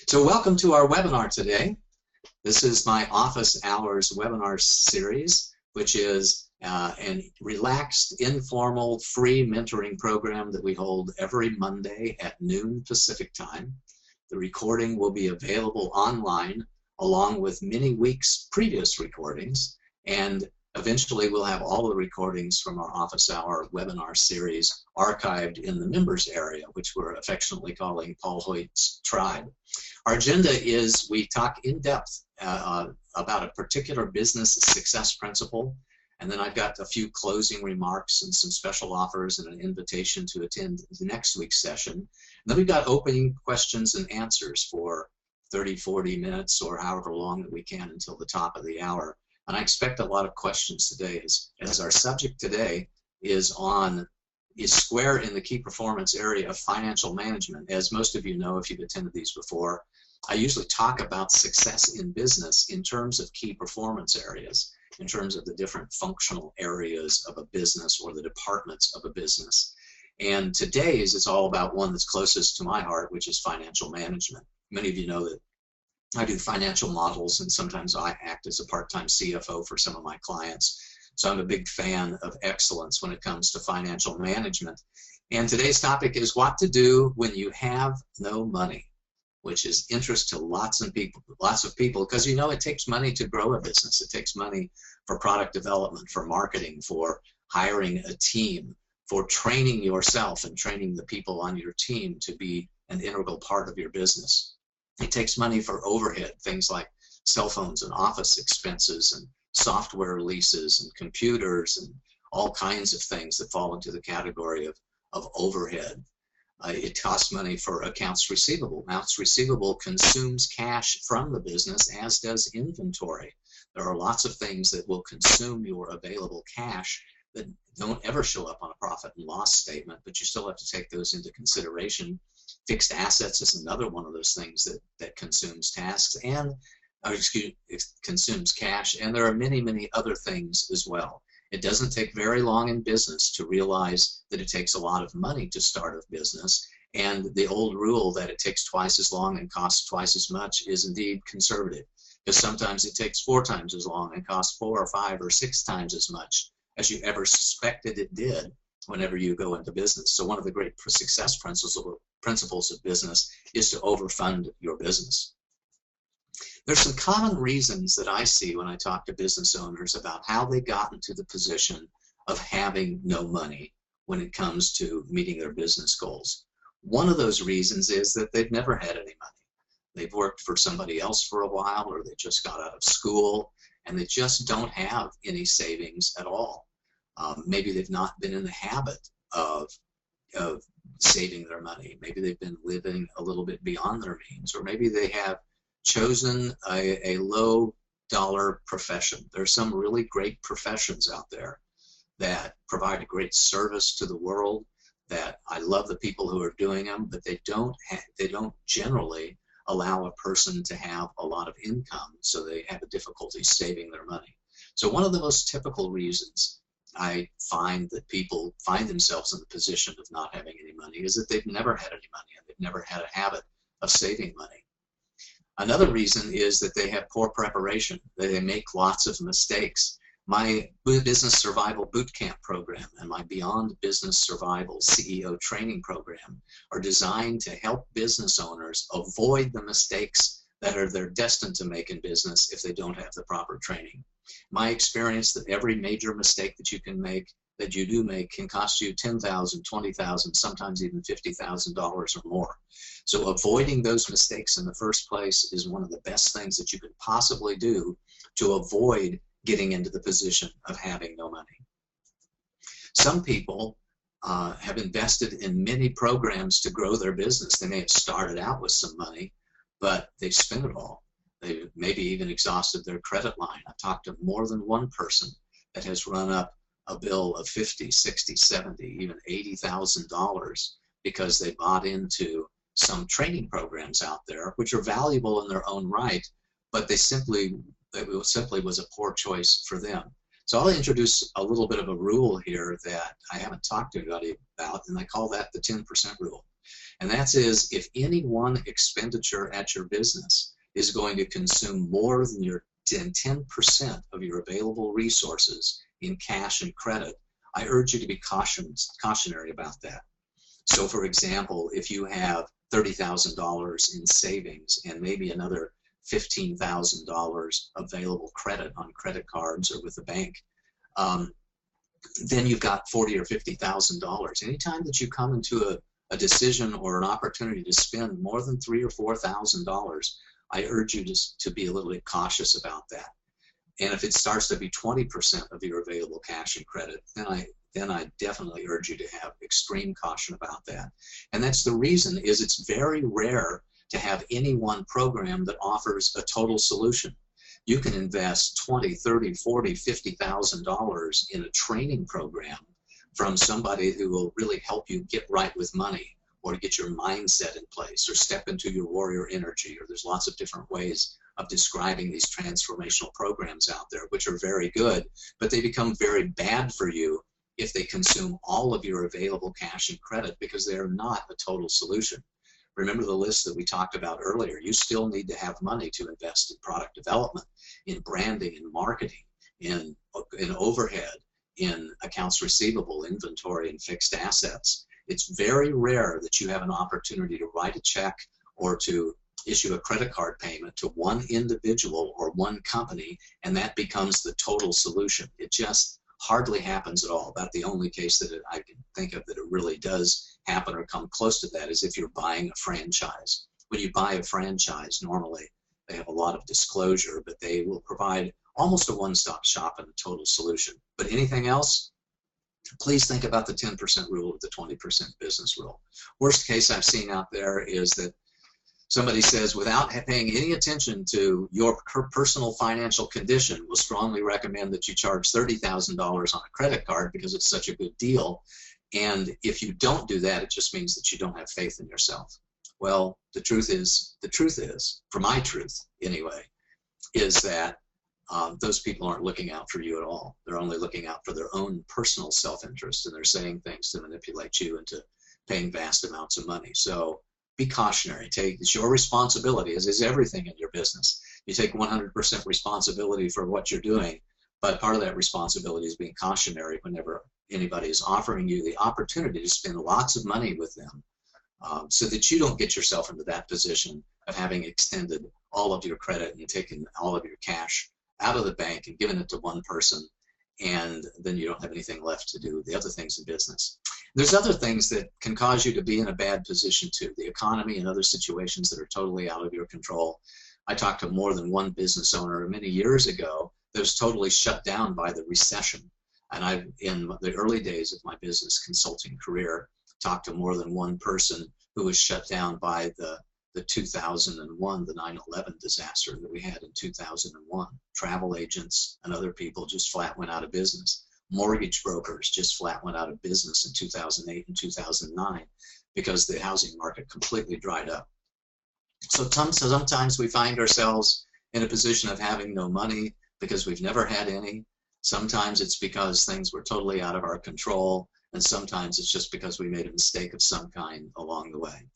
So welcome to our webinar today. This is my office hours webinar series, which is a relaxed, informal, free mentoring program that we hold every Monday at noon Pacific time. The recording will be available online along with many weeks' previous recordings, and eventually we'll have all the recordings from our office hour webinar series archived in the members area, which we're affectionately calling Paul Hoyt's Tribe. Our agenda is we talk in depth about a particular business success principle, and then I've got a few closing remarks and some special offers and an invitation to attend the next week's session. And then we've got opening questions and answers for 30, 40 minutes or however long that we can until the top of the hour. And I expect a lot of questions today as our subject today is square in the key performance area of financial management. As most of you know, if you've attended these before, I usually talk about success in business in terms of key performance areas, in terms of the different functional areas of a business or the departments of a business. And today's it's all about one that's closest to my heart, which is financial management. Many of you know that I do financial models, and sometimes I act as a part-time CFO for some of my clients. So I'm a big fan of excellence when it comes to financial management. And today's topic is what to do when you have no money, which is interest to lots of people, because you know it takes money to grow a business. It takes money for product development, for marketing, for hiring a team, for training yourself and training the people on your team to be an integral part of your business. It takes money for overhead, things like cell phones and office expenses and software leases and computers and all kinds of things that fall into the category of overhead. It costs money for accounts receivable. Accounts receivable consumes cash from the business, as does inventory. There are lots of things that will consume your available cash that don't ever show up on a profit and loss statement, but you still have to take those into consideration. Fixed assets is another one of those things that consumes consumes cash, and there are many, many other things as well. It doesn't take very long in business to realize that it takes a lot of money to start a business, and the old rule that it takes twice as long and costs twice as much is indeed conservative, because sometimes it takes 4 times as long and costs 4 or 5 or 6 times as much as you ever suspected it did whenever you go into business. So one of the great success principles of business is to overfund your business. There's some common reasons that I see when I talk to business owners about how they got into the position of having no money when it comes to meeting their business goals. One of those reasons is that they've never had any money. They've worked for somebody else for a while, or they just got out of school, and they just don't have any savings at all. Maybe they've not been in the habit of saving their money. Maybe they've been living a little bit beyond their means, or maybe they have chosen a low dollar profession. There's some really great professions out there that provide a great service to the world, that I love the people who are doing them, but they don't generally allow a person to have a lot of income, so they have a difficulty saving their money. So one of the most typical reasons I find that people find themselves in the position of not having any money is that they've never had any money, and they've never had a habit of saving money. Another reason is that they have poor preparation. They make lots of mistakes. My Business Survival Bootcamp program and my Beyond Business Survival CEO training program are designed to help business owners avoid the mistakes that they're destined to make in business if they don't have the proper training. My experience that every major mistake that you do make can cost you $10,000, $20,000, sometimes even $50,000 or more. So avoiding those mistakes in the first place is one of the best things that you could possibly do to avoid getting into the position of having no money. Some people have invested in many programs to grow their business. They may have started out with some money, but they've spent it all. They maybe even exhausted their credit line. I've talked to more than one person that has run up a bill of $50, $60, $70, even $80,000 because they bought into some training programs out there, which are valuable in their own right, but it simply was a poor choice for them. So I'll introduce a little bit of a rule here that I haven't talked to anybody about, and I call that the 10% rule. And that is, if any one expenditure at your business is going to consume more than 10% of your available resources in cash and credit, I urge you to be cautionary about that. So for example, if you have $30,000 in savings and maybe another $15,000 available credit on credit cards or with the bank, then you've got $40,000 or $50,000. Anytime that you come into a decision or an opportunity to spend more than $3,000 or $4,000, I urge you to be a little bit cautious about that. And if it starts to be 20% of your available cash and credit, then I definitely urge you to have extreme caution about that. And that's the reason is it's very rare to have any one program that offers a total solution. You can invest $20,000, $30,000, $40,000, $50,000 in a training program from somebody who will really help you get right with money, or get your mindset in place, or step into your warrior energy, or there's lots of different ways of describing these transformational programs out there, which are very good, but they become very bad for you if they consume all of your available cash and credit, because they're not a total solution. Remember the list that we talked about earlier. You still need to have money to invest in product development, in branding and marketing, in overhead, in accounts receivable, inventory, and fixed assets. It's very rare that you have an opportunity to write a check or to issue a credit card payment to one individual or one company, and that becomes the total solution. It just hardly happens at all. About the only case that I can think of that it really does happen or come close to that is if you're buying a franchise. When you buy a franchise, normally they have a lot of disclosure, but they will provide almost a one-stop shop and a total solution. But anything else, please think about the 10% rule or the 20% business rule. Worst case I've seen out there is that somebody says, without paying any attention to your personal financial condition, will strongly recommend that you charge $30,000 on a credit card because it's such a good deal. And if you don't do that, it just means that you don't have faith in yourself. Well, the truth is, for my truth anyway, is that those people aren't looking out for you at all. They're only looking out for their own personal self-interest, and they're saying things to manipulate you into paying vast amounts of money. So be cautionary. It's your responsibility, as is everything in your business. You take 100% responsibility for what you're doing, but part of that responsibility is being cautionary whenever anybody is offering you the opportunity to spend lots of money with them, so that you don't get yourself into that position of having extended all of your credit and taken all of your cash out of the bank and given it to one person, and then you don't have anything left to do the other things in business. There's other things that can cause you to be in a bad position too. The economy and other situations that are totally out of your control. I talked to more than one business owner many years ago that was totally shut down by the recession. And I, in the early days of my business consulting career, talked to more than one person who was shut down by the 2001, the 9/11 disaster that we had in 2001. Travel agents and other people just flat went out of business. Mortgage brokers just flat went out of business in 2008 and 2009 because the housing market completely dried up. So sometimes we find ourselves in a position of having no money because we've never had any. Sometimes it's because things were totally out of our control, and sometimes it's just because we made a mistake of some kind along the way.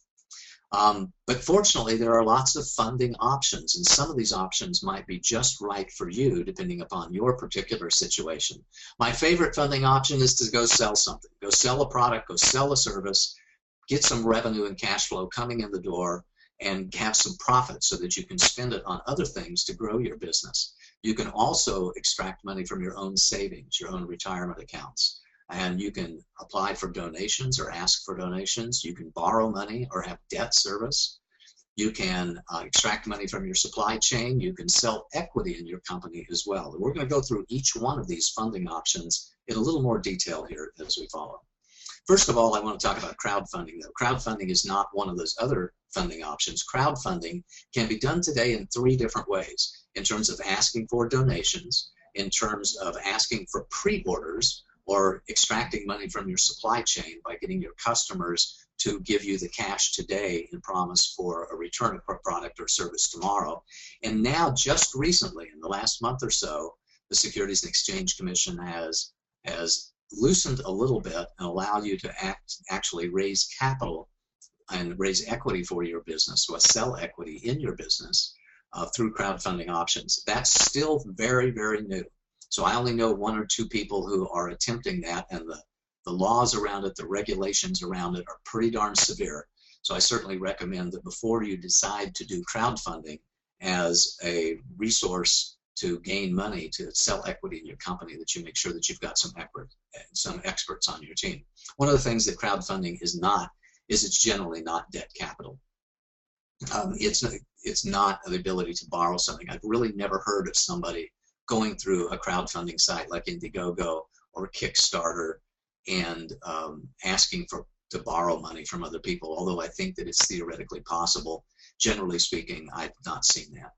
But fortunately, there are lots of funding options, and some of these options might be just right for you depending upon your particular situation. My favorite funding option is to go sell something. Go sell a product, go sell a service, get some revenue and cash flow coming in the door, and have some profit so that you can spend it on other things to grow your business. You can also extract money from your own savings, your own retirement accounts. And you can apply for donations or ask for donations. You can borrow money or have debt service. You can extract money from your supply chain. You can sell equity in your company as well. And we're going to go through each one of these funding options in a little more detail here as we follow. First of all, I want to talk about crowdfunding. Though crowdfunding is not one of those other funding options. Crowdfunding can be done today in 3 different ways: in terms of asking for donations, in terms of asking for pre-orders, or extracting money from your supply chain by getting your customers to give you the cash today and promise for a return of a product or service tomorrow. And now, just recently, in the last month or so, the Securities and Exchange Commission has loosened a little bit and allowed you to actually raise capital and raise equity for your business, or sell equity in your business through crowdfunding options. That's still very, very new. So I only know 1 or 2 people who are attempting that, and the laws around it, the regulations around it are pretty darn severe. So I certainly recommend that before you decide to do crowdfunding as a resource to gain money to sell equity in your company, that you make sure that you've got some experts on your team. One of the things that crowdfunding is not is it's generally not debt capital. It's not the ability to borrow something. I've really never heard of somebody going through a crowdfunding site like Indiegogo or Kickstarter and asking to borrow money from other people, although I think that it's theoretically possible. Generally speaking, I've not seen that.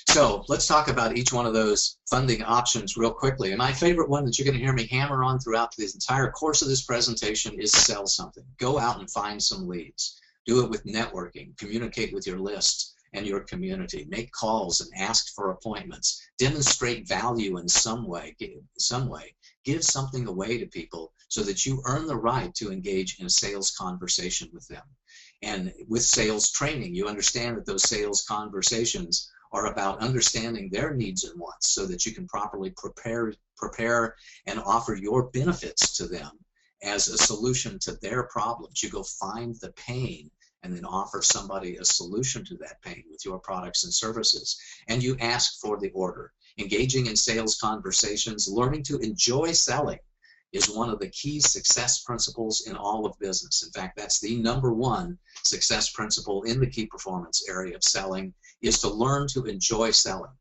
So let's talk about each one of those funding options real quickly. And my favorite one that you're going to hear me hammer on throughout this entire course of this presentation is sell something. Go out and find some leads. Do it with networking. Communicate with your list and your community. Make calls and ask for appointments. Demonstrate value in some way. Give something away to people so that you earn the right to engage in a sales conversation with them. And with sales training, you understand that those sales conversations are about understanding their needs and wants so that you can properly prepare and offer your benefits to them as a solution to their problems. You go find the pain and then offer somebody a solution to that pain with your products and services. And you ask for the order. Engaging in sales conversations, learning to enjoy selling is one of the key success principles in all of business. In fact, that's the #1 success principle in the key performance area of selling, is to learn to enjoy selling.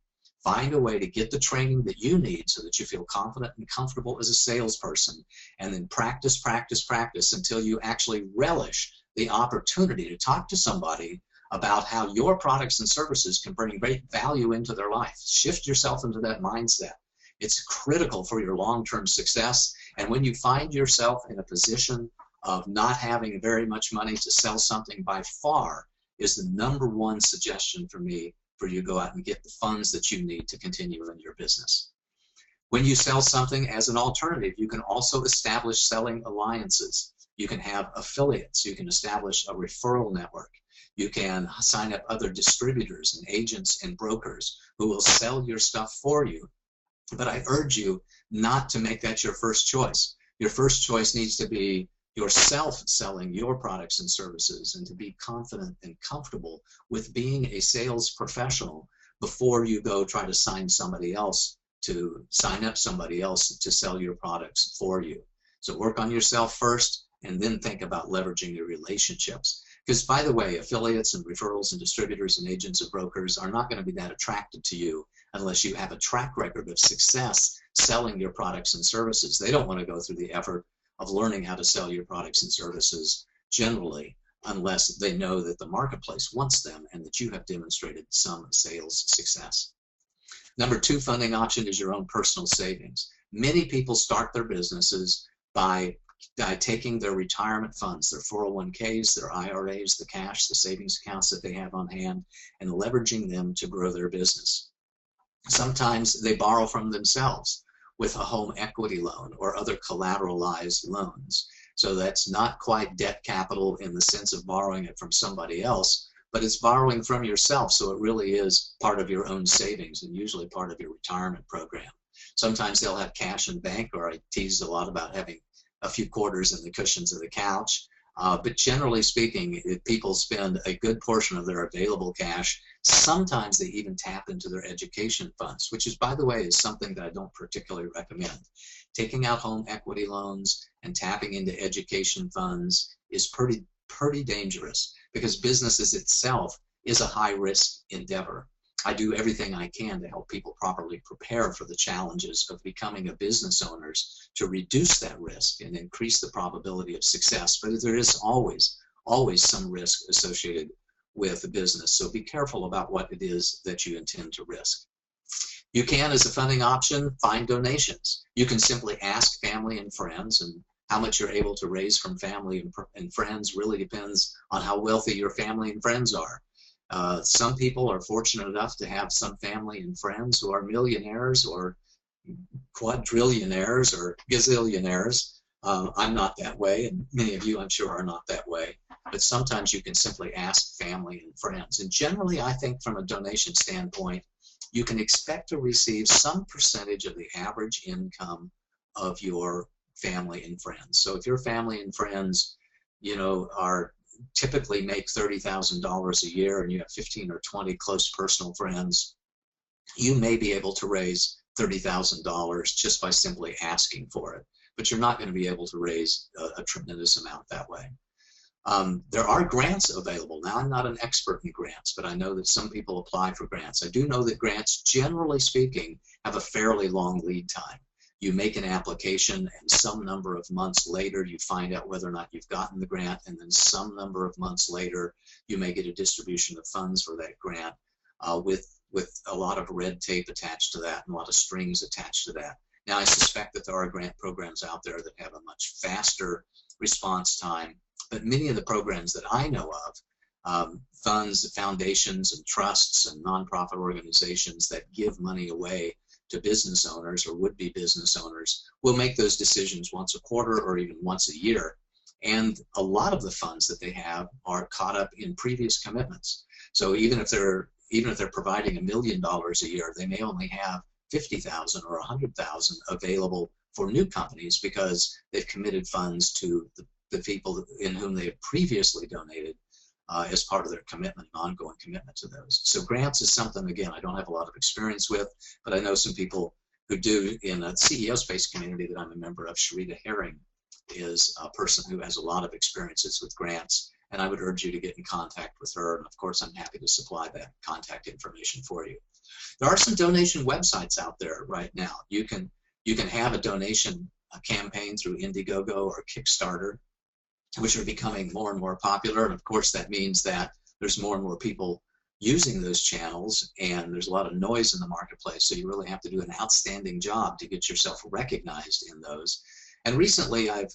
Find a way to get the training that you need so that you feel confident and comfortable as a salesperson, and then practice, practice, practice until you actually relish the opportunity to talk to somebody about how your products and services can bring great value into their life. Shift yourself into that mindset. It's critical for your long-term success. And when you find yourself in a position of not having very much money to sell something, by far is the #1 suggestion for me for you to go out and get the funds that you need to continue in your business. When you sell something as an alternative, you can also establish selling alliances. You can have affiliates. You can establish a referral network. You can sign up other distributors and agents and brokers who will sell your stuff for you. But I urge you not to make that your first choice. Your first choice needs to be yourself selling your products and services, and to be confident and comfortable with being a sales professional before you go try to sign up somebody else to sell your products for you. So work on yourself first, and then think about leveraging your relationships. Because, by the way, affiliates and referrals and distributors and agents and brokers are not going to be that attracted to you unless you have a track record of success selling your products and services. They don't want to go through the effort of learning how to sell your products and services generally unless they know that the marketplace wants them and that you have demonstrated some sales success. #2 funding option is your own personal savings. Many people start their businesses by taking their retirement funds, their 401ks, their IRAs, the cash, the savings accounts that they have on hand, and leveraging them to grow their business. Sometimes they borrow from themselves with a home equity loan or other collateralized loans. So that's not quite debt capital in the sense of borrowing it from somebody else, but it's borrowing from yourself, so it really is part of your own savings and usually part of your retirement program. Sometimes they'll have cash in bank, or I tease a lot about having a few quarters in the cushions of the couch. But generally speaking, if people spend a good portion of their available cash, sometimes they even tap into their education funds, which is, by the way, is something that I don't particularly recommend. Taking out home equity loans and tapping into education funds is pretty dangerous, because business itself is a high-risk endeavor. I do everything I can to help people properly prepare for the challenges of becoming a business owners to reduce that risk and increase the probability of success. But there is always some risk associated with a business, so be careful about what it is that you intend to risk. You can, as a funding option, find donations. You can simply ask family and friends, and how much you're able to raise from family and friends really depends on how wealthy your family and friends are. Some people are fortunate enough to have some family and friends who are millionaires or quadrillionaires or gazillionaires. I'm not that way, and many of you, I'm sure, are not that way. but sometimes you can simply ask family and friends. And generally, I think from a donation standpoint, you can expect to receive some percentage of the average income of your family and friends. So if your family and friends, you know, are typically make $30,000 a year and you have 15 or 20 close personal friends, you may be able to raise $30,000 just by simply asking for it. But you're not going to be able to raise a tremendous amount that way. There are grants available. Now, I'm not an expert in grants, but I know that some people apply for grants. I do know that grants, generally speaking, have a fairly long lead time. You make an application, and some number of months later, you find out whether or not you've gotten the grant, and then some number of months later, you may get a distribution of funds for that grant with a lot of red tape attached to that and a lot of strings attached to that. Now, I suspect that there are grant programs out there that have a much faster response time, but many of the programs that I know of, funds, foundations, and trusts and nonprofit organizations that give money away to business owners or would-be business owners will make those decisions once a quarter or even once a year. And a lot of the funds that they have are caught up in previous commitments. So even if they're providing $1 million a year, they may only have 50,000 or 100,000 available for new companies because they've committed funds to the people in whom they have previously donated as part of their commitment, ongoing commitment to those. So grants is something, again, I don't have a lot of experience with, but I know some people who do. In a CEO space community that I'm a member of, Sharita Herring is a person who has a lot of experiences with grants, and I would urge you to get in contact with her, and of course I'm happy to supply that contact information for you. There are some donation websites out there right now. You can have a donation campaign through Indiegogo or Kickstarter, which are becoming more and more popular, and of course that means that there's more and more people using those channels, and there's a lot of noise in the marketplace, so you really have to do an outstanding job to get yourself recognized in those. And recently I've,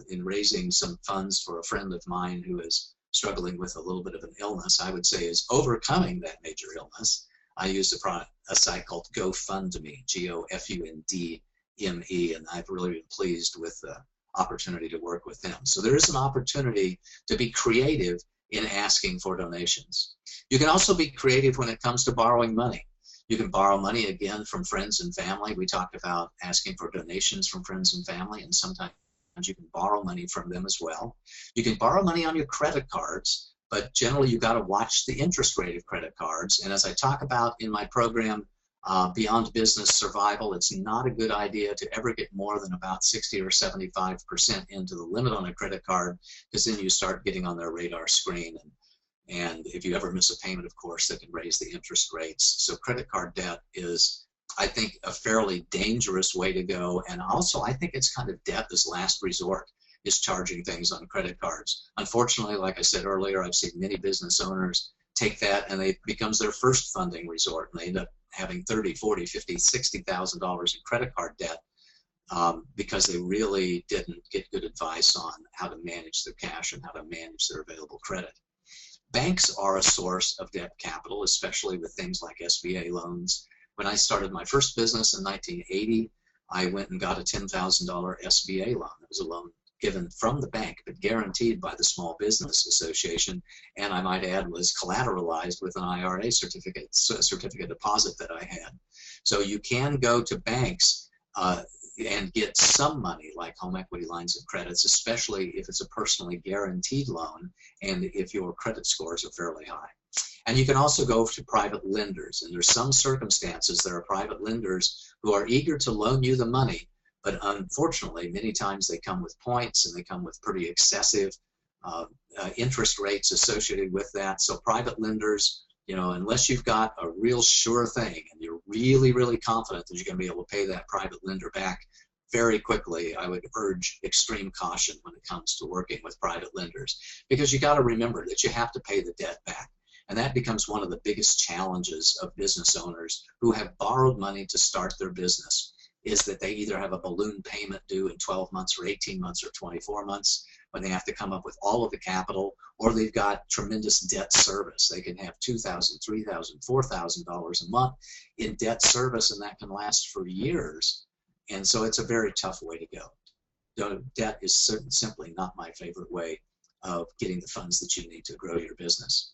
in raising some funds for a friend of mine who is struggling with a little bit of an illness, I would say is overcoming that major illness, I used a site called GoFundMe, GoFundMe, and I've really been pleased with the opportunity to work with them. So there is an opportunity to be creative in asking for donations. You can also be creative when it comes to borrowing money. You can borrow money, again, from friends and family. We talked about asking for donations from friends and family, and sometimes you can borrow money from them as well. You can borrow money on your credit cards, but generally you've got to watch the interest rate of credit cards. And as I talk about in my program, Beyond Business Survival, it's not a good idea to ever get more than about 60 or 75% into the limit on a credit card, because then you start getting on their radar screen. And if you ever miss a payment, of course, that can raise the interest rates. So credit card debt is, I think, a fairly dangerous way to go. And also, I think it's kind of debt as last resort, is charging things on credit cards. Unfortunately, like I said earlier, I've seen many business owners take that and it becomes their first funding resort, and they end up having $30,000, $40,000, $50,000, $60,000 in credit card debt because they really didn't get good advice on how to manage their cash and how to manage their available credit. Banks are a source of debt capital, especially with things like SBA loans. When I started my first business in 1980, I went and got a $10,000 SBA loan. It was a loan given from the bank, but guaranteed by the Small Business Association, and I might add was collateralized with an IRA certificate deposit that I had. So you can go to banks and get some money, like home equity lines of credits, especially if it's a personally guaranteed loan and if your credit scores are fairly high. And you can also go to private lenders, and there's some circumstances there are private lenders who are eager to loan you the money, but unfortunately, many times they come with points and they come with pretty excessive interest rates associated with that. So private lenders, you know, unless you've got a real sure thing and you're really, really confident that you're going to be able to pay that private lender back very quickly, I would urge extreme caution when it comes to working with private lenders, because you got to remember that you have to pay the debt back. And that becomes one of the biggest challenges of business owners who have borrowed money to start their business, is that they either have a balloon payment due in 12 months or 18 months or 24 months when they have to come up with all of the capital, or they've got tremendous debt service. They can have $2,000, $3,000, $4,000 a month in debt service, and that can last for years. And so it's a very tough way to go. Debt is simply not my favorite way of getting the funds that you need to grow your business.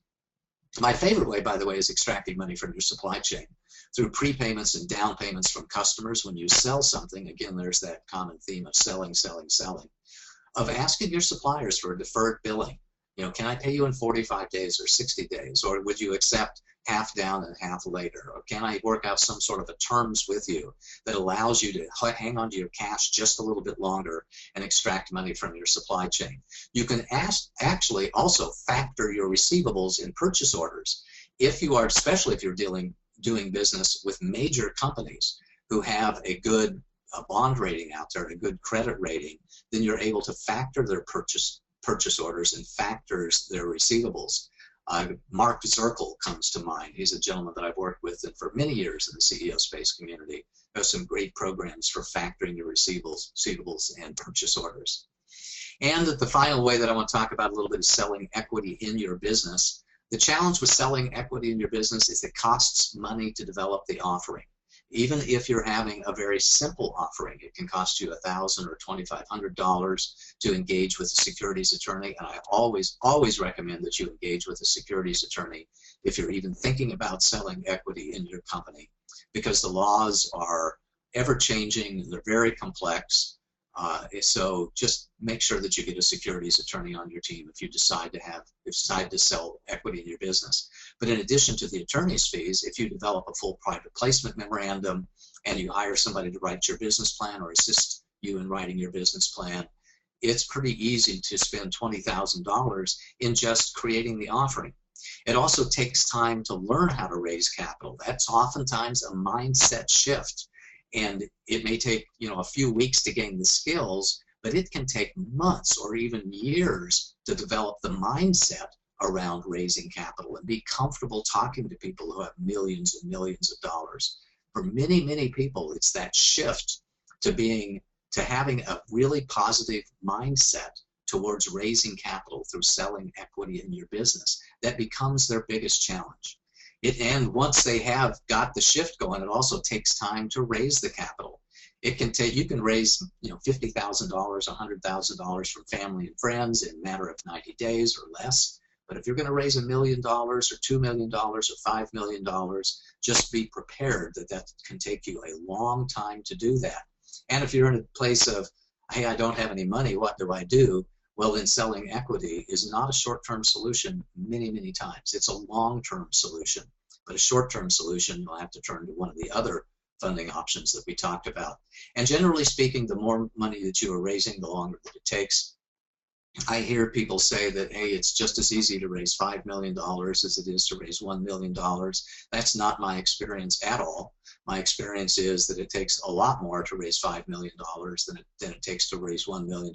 My favorite way, by the way, is extracting money from your supply chain through prepayments and down payments from customers. When you sell something, again, there's that common theme of selling, selling, selling, of asking your suppliers for a deferred billing. You know, can I pay you in 45 days or 60 days? Or would you accept half down and half later? Or can I work out some sort of a terms with you that allows you to hang on to your cash just a little bit longer and extract money from your supply chain? You can actually also factor your receivables in purchase orders. If you are, especially if you're doing business with major companies who have a good bond rating out there, a good credit rating, then you're able to factor their purchase orders and factors their receivables. Mark Zirkle comes to mind. He's a gentleman that I've worked with for many years in the CEO space community. There's some great programs for factoring your receivables and purchase orders. And the final way that I want to talk about a little bit is selling equity in your business. The challenge with selling equity in your business is it costs money to develop the offering. Even if you're having a very simple offering, it can cost you $1,000 or $2,500 to engage with a securities attorney. And I always recommend that you engage with a securities attorney if you're even thinking about selling equity in your company, because the laws are ever changing, they're very complex. So just make sure that you get a securities attorney on your team if you decide to sell equity in your business. But in addition to the attorney's fees, if you develop a full private placement memorandum and you hire somebody to write your business plan or assist you in writing your business plan, it's pretty easy to spend $20,000 in just creating the offering. It also takes time to learn how to raise capital. That's oftentimes a mindset shift. And it may take, a few weeks to gain the skills, but it can take months or even years to develop the mindset around raising capital and be comfortable talking to people who have millions and millions of dollars. For many, many people, it's that shift to having a really positive mindset towards raising capital through selling equity in your business that becomes their biggest challenge. And once they have got the shift going, it also takes time to raise the capital. You can raise $50,000, $100,000 from family and friends in a matter of 90 days or less. But if you're going to raise $1 million or $2 million or $5 million, just be prepared that can take you a long time to do that. And if you're in a place of, hey, I don't have any money, what do I do? Well, then selling equity is not a short-term solution many, many times. It's a long-term solution. But a short-term solution, you'll have to turn to one of the other funding options that we talked about. And generally speaking, the more money that you are raising, the longer that it takes. I hear people say that, hey, it's just as easy to raise $5 million as it is to raise $1 million. That's not my experience at all. My experience is that it takes a lot more to raise $5 million than it takes to raise $1 million.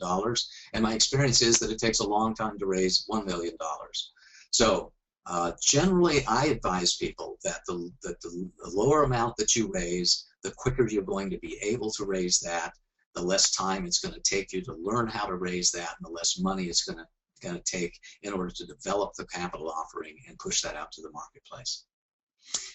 And my experience is that it takes a long time to raise $1 million. So generally, I advise people that the lower amount that you raise, the quicker you're going to be able to raise that, the less time it's going to take you to learn how to raise that, and the less money it's going to take in order to develop the capital offering and push that out to the marketplace.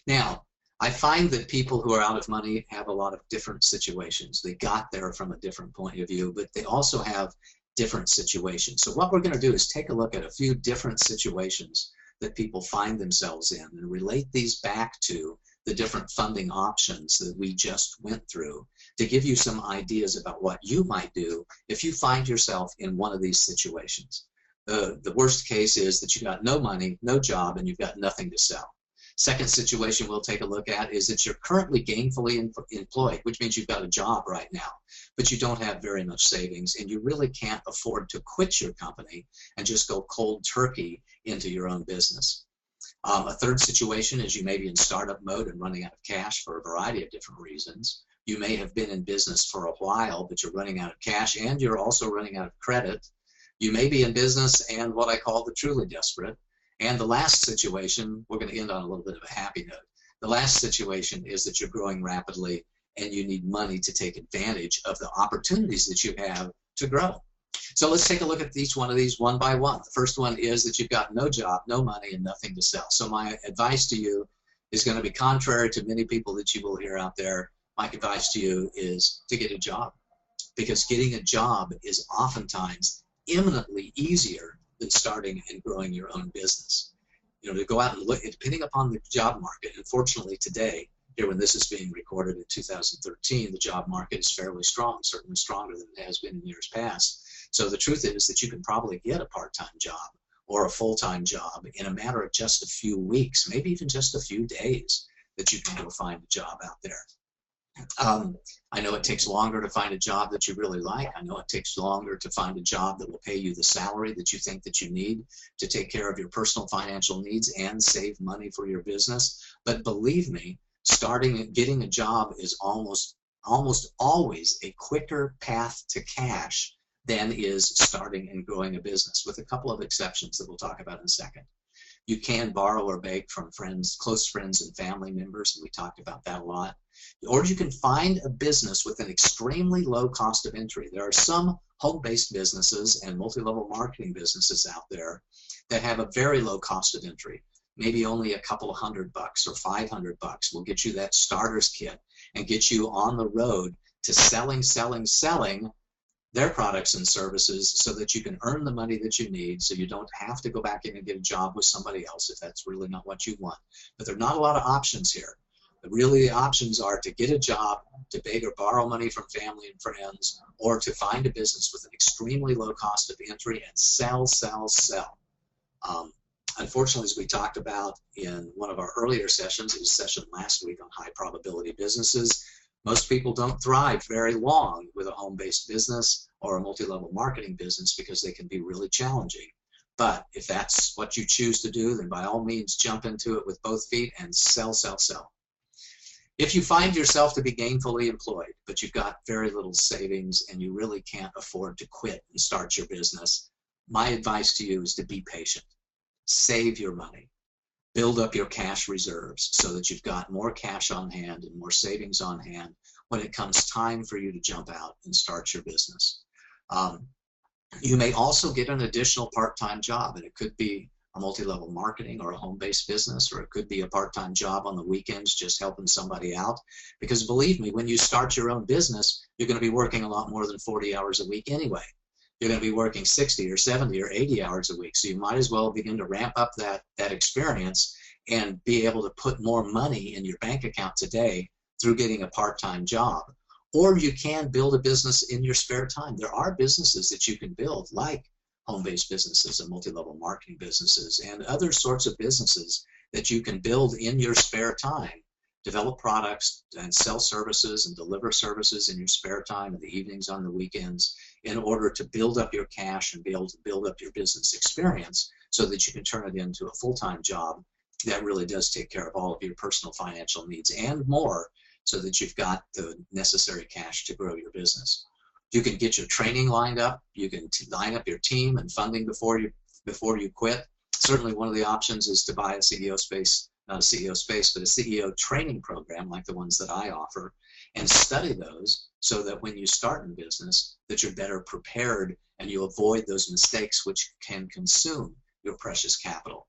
Now, I find that people who are out of money have a lot of different situations. They got there from a different point of view, but they also have different situations. So what we're going to do is take a look at a few different situations that people find themselves in and relate these back to the different funding options that we just went through to give you some ideas about what you might do if you find yourself in one of these situations. The worst case is that you got no money, no job, and you've got nothing to sell. Second situation we'll take a look at is that you're currently gainfully employed, which means you've got a job right now, but you don't have very much savings, and you really can't afford to quit your company and just go cold turkey into your own business. A third situation is you may be in startup mode and running out of cash for a variety of different reasons. You may have been in business for a while, but you're running out of cash and you're also running out of credit. You may be in business and what I call the truly desperate. And the last situation, we're going to end on a little bit of a happy note. The last situation is that you're growing rapidly and you need money to take advantage of the opportunities that you have to grow. So let's take a look at each one of these one by one. The first one is that you've got no job, no money, and nothing to sell. So my advice to you is going to be contrary to many people that you will hear out there. My advice to you is to get a job, because getting a job is oftentimes eminently easier than starting and growing your own business. You know, to go out and look, depending upon the job market, unfortunately today, here when this is being recorded in 2013, the job market is fairly strong, certainly stronger than it has been in years past. So the truth is that you can probably get a part-time job or a full-time job in a matter of just a few weeks, maybe even just a few days, that you can go find a job out there. I know it takes longer to find a job that you really like. I know it takes longer to find a job that will pay you the salary that you think that you need to take care of your personal financial needs and save money for your business. But believe me, starting and getting a job is almost always a quicker path to cash than is starting and growing a business, with a couple of exceptions that we'll talk about in a second. You can borrow or beg from friends, close friends and family members, and we talked about that a lot. Or you can find a business with an extremely low cost of entry. There are some home-based businesses and multi-level marketing businesses out there that have a very low cost of entry. Maybe only a couple of $100 or $500 will get you that starter's kit and get you on the road to selling their products and services so that you can earn the money that you need, so you don't have to go back in and get a job with somebody else if that's really not what you want. But there are not a lot of options here. Really, the options are to get a job, to beg or borrow money from family and friends, or to find a business with an extremely low cost of entry and sell. Unfortunately, as we talked about in one of our earlier sessions, it was a session last week on high probability businesses, most people don't thrive very long with a home-based business or a multi-level marketing business because they can be really challenging. But if that's what you choose to do, then by all means jump into it with both feet and sell. If you find yourself to be gainfully employed, but you've got very little savings and you really can't afford to quit and start your business, my advice to you is to be patient. Save your money. Build up your cash reserves so that you've got more cash on hand and more savings on hand when it comes time for you to jump out and start your business. You may also get an additional part-time job, and it could be a multi-level marketing or a home-based business, or it could be a part-time job on the weekends just helping somebody out. Because believe me, when you start your own business, you're going to be working a lot more than 40 hours a week anyway. You're going to be working 60 or 70 or 80 hours a week. So you might as well begin to ramp up that experience and be able to put more money in your bank account today through getting a part-time job. Or you can build a business in your spare time. There are businesses that you can build, like home-based businesses and multi-level marketing businesses and other sorts of businesses that you can build in your spare time. Develop products and sell services and deliver services in your spare time in the evenings, on the weekends, in order to build up your cash and be able to build up your business experience so that you can turn it into a full-time job that really does take care of all of your personal financial needs and more, so that you've got the necessary cash to grow your business. You can get your training lined up. You can line up your team and funding before you quit. Certainly one of the options is to buy a CEO space, not a CEO space, but a CEO training program like the ones that I offer, and study those so that when you start in business that you're better prepared and you avoid those mistakes which can consume your precious capital.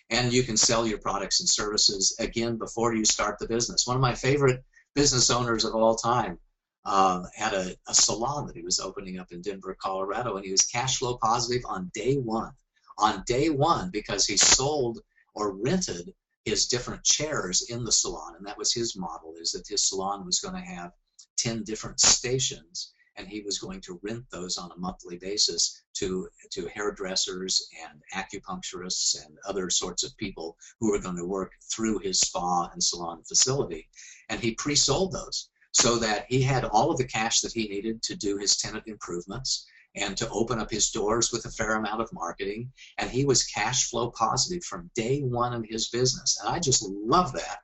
And you can sell your products and services again before you start the business. One of my favorite business owners of all time had a salon that he was opening up in Denver, Colorado, and he was cash flow positive on day one. On day one, because he sold or rented his different chairs in the salon, and that was his model, is that his salon was going to have 10 different stations, and he was going to rent those on a monthly basis to hairdressers and acupuncturists and other sorts of people who were going to work through his spa and salon facility. And he pre-sold those so that he had all of the cash that he needed to do his tenant improvements and to open up his doors with a fair amount of marketing. And he was cash flow positive from day one in his business. And I just love that.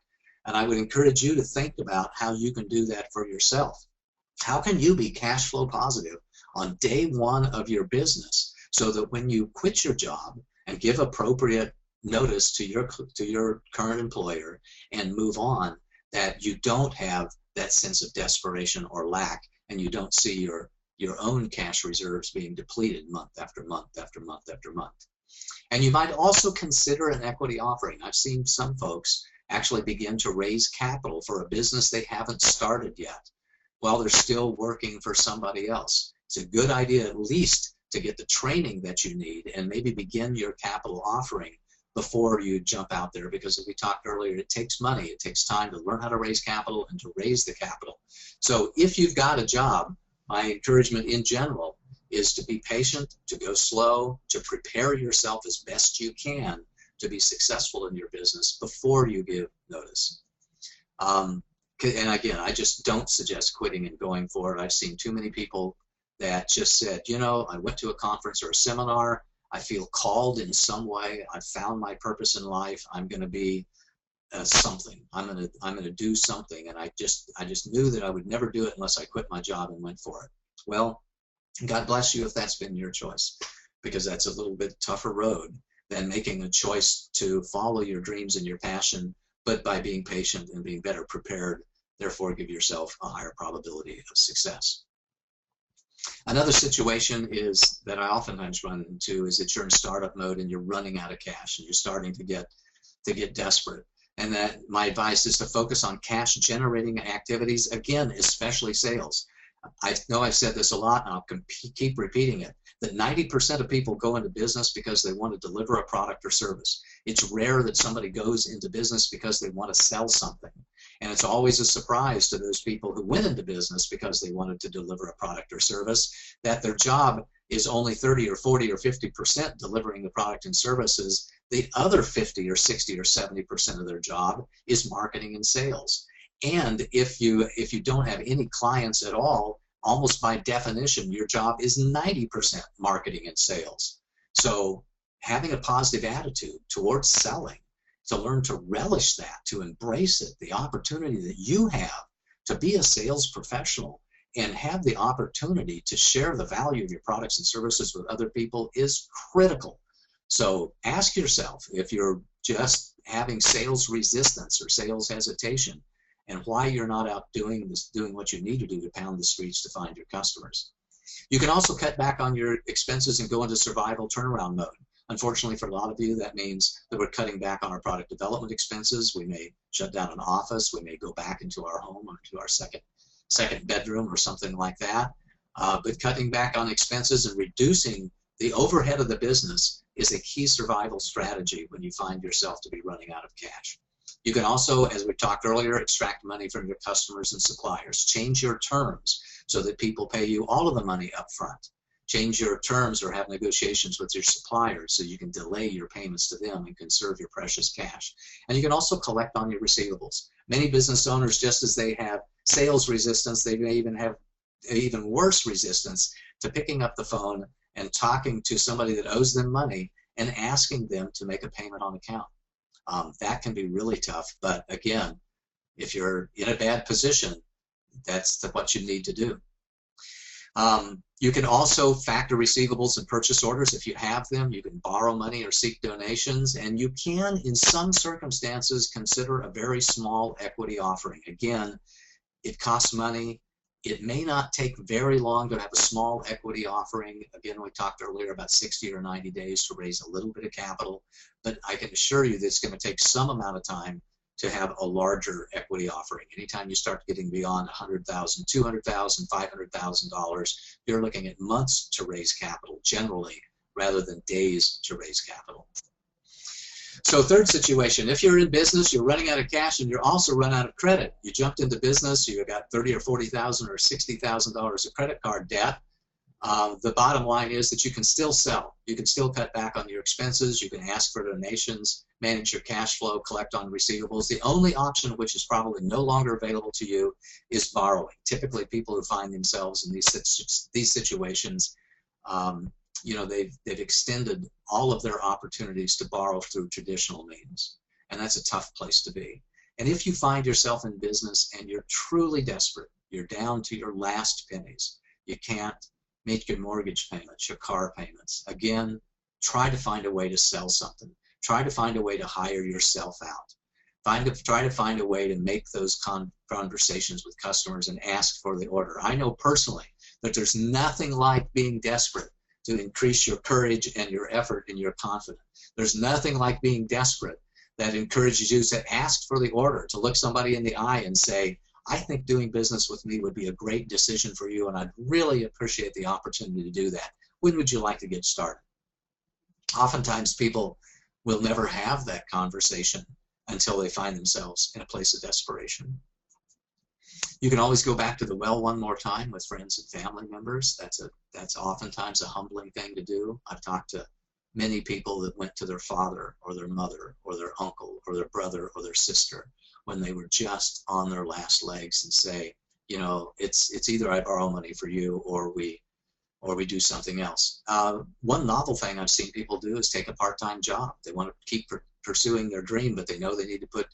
And I would encourage you to think about how you can do that for yourself. How can you be cash flow positive on day one of your business so that when you quit your job and give appropriate notice to your current employer and move on, that you don't have that sense of desperation or lack, and you don't see your own cash reserves being depleted month after month after month after month. And you might also consider an equity offering. I've seen some folks actually begin to raise capital for a business they haven't started yet while they're still working for somebody else. It's a good idea at least to get the training that you need and maybe begin your capital offering before you jump out there, because as we talked earlier, it takes money, it takes time to learn how to raise capital and to raise the capital. So if you've got a job, my encouragement in general is to be patient, to go slow, to prepare yourself as best you can to be successful in your business before you give notice. And again, I just don't suggest quitting and going for it. I've seen too many people that just said, you know, I went to a conference or a seminar, I feel called in some way, I've found my purpose in life, I'm going to be something, I'm going to do something, and I just knew that I would never do it unless I quit my job and went for it. Well, God bless you if that's been your choice, because that's a little bit tougher road than making a choice to follow your dreams and your passion, but by being patient and being better prepared, therefore give yourself a higher probability of success. Another situation is that I oftentimes run into is that you're in startup mode and you're running out of cash and you're starting to get desperate. And that my advice is to focus on cash generating activities, again, especially sales. I know I've said this a lot, and I'll keep repeating it, that 90% of people go into business because they want to deliver a product or service. It's rare that somebody goes into business because they want to sell something. And it's always a surprise to those people who went into business because they wanted to deliver a product or service, that their job is only 30 or 40 or 50% delivering the product and services. The other 50 or 60 or 70% of their job is marketing and sales. And if you don't have any clients at all, almost by definition, your job is 90% marketing and sales. So having a positive attitude towards selling, to learn to relish that, to embrace it, the opportunity that you have to be a sales professional and have the opportunity to share the value of your products and services with other people is critical. So ask yourself if you're just having sales resistance or sales hesitation, and why you're not out doing what you need to do to pound the streets to find your customers. You can also cut back on your expenses and go into survival turnaround mode. Unfortunately for a lot of you, that means that we're cutting back on our product development expenses. We may shut down an office. We may go back into our home or into our second bedroom or something like that. But cutting back on expenses and reducing the overhead of the business is a key survival strategy when you find yourself to be running out of cash. You can also, as we talked earlier, extract money from your customers and suppliers. Change your terms so that people pay you all of the money up front. Change your terms or have negotiations with your suppliers so you can delay your payments to them and conserve your precious cash. And you can also collect on your receivables. Many business owners, just as they have sales resistance, they may even have even worse resistance to picking up the phone and talking to somebody that owes them money and asking them to make a payment on account. That can be really tough, but again, if you're in a bad position, that's what you need to do. You can also factor receivables and purchase orders if you have them. You can borrow money or seek donations, and you can, in some circumstances, consider a very small equity offering. Again, it costs money. It may not take very long to have a small equity offering. Again, we talked earlier about 60 or 90 days to raise a little bit of capital, but I can assure you that it's going to take some amount of time to have a larger equity offering. Anytime you start getting beyond $100,000, $200,000, $500,000, you're looking at months to raise capital generally, rather than days to raise capital. So third situation, if you're in business, you're running out of cash and you're also run out of credit. You jumped into business, you got $30,000 or $40,000 or $60,000 of credit card debt. The bottom line is that you can still sell. You can still cut back on your expenses. You can ask for donations, manage your cash flow, collect on receivables. The only option, which is probably no longer available to you, is borrowing. Typically, people who find themselves in these situations, you know, they've extended all of their opportunities to borrow through traditional means, and that's a tough place to be. And if you find yourself in business and you're truly desperate, you're down to your last pennies, you can't make your mortgage payments, your car payments, again, try to find a way to sell something. Try to find a way to hire yourself out. Try to find a way to make those conversations with customers and ask for the order. I know personally that there's nothing like being desperate to increase your courage and your effort and your confidence. There's nothing like being desperate that encourages you to ask for the order, to look somebody in the eye and say, I think doing business with me would be a great decision for you, and I'd really appreciate the opportunity to do that. When would you like to get started? Oftentimes people will never have that conversation until they find themselves in a place of desperation. You can always go back to the well one more time with friends and family members. That's oftentimes a humbling thing to do. I've talked to many people that went to their father or their mother or their uncle or their brother or their sister when they were just on their last legs and say, you know, it's either I borrow money for you or we do something else. One novel thing I've seen people do is take a part-time job. They want to keep pursuing their dream, but they know they need to put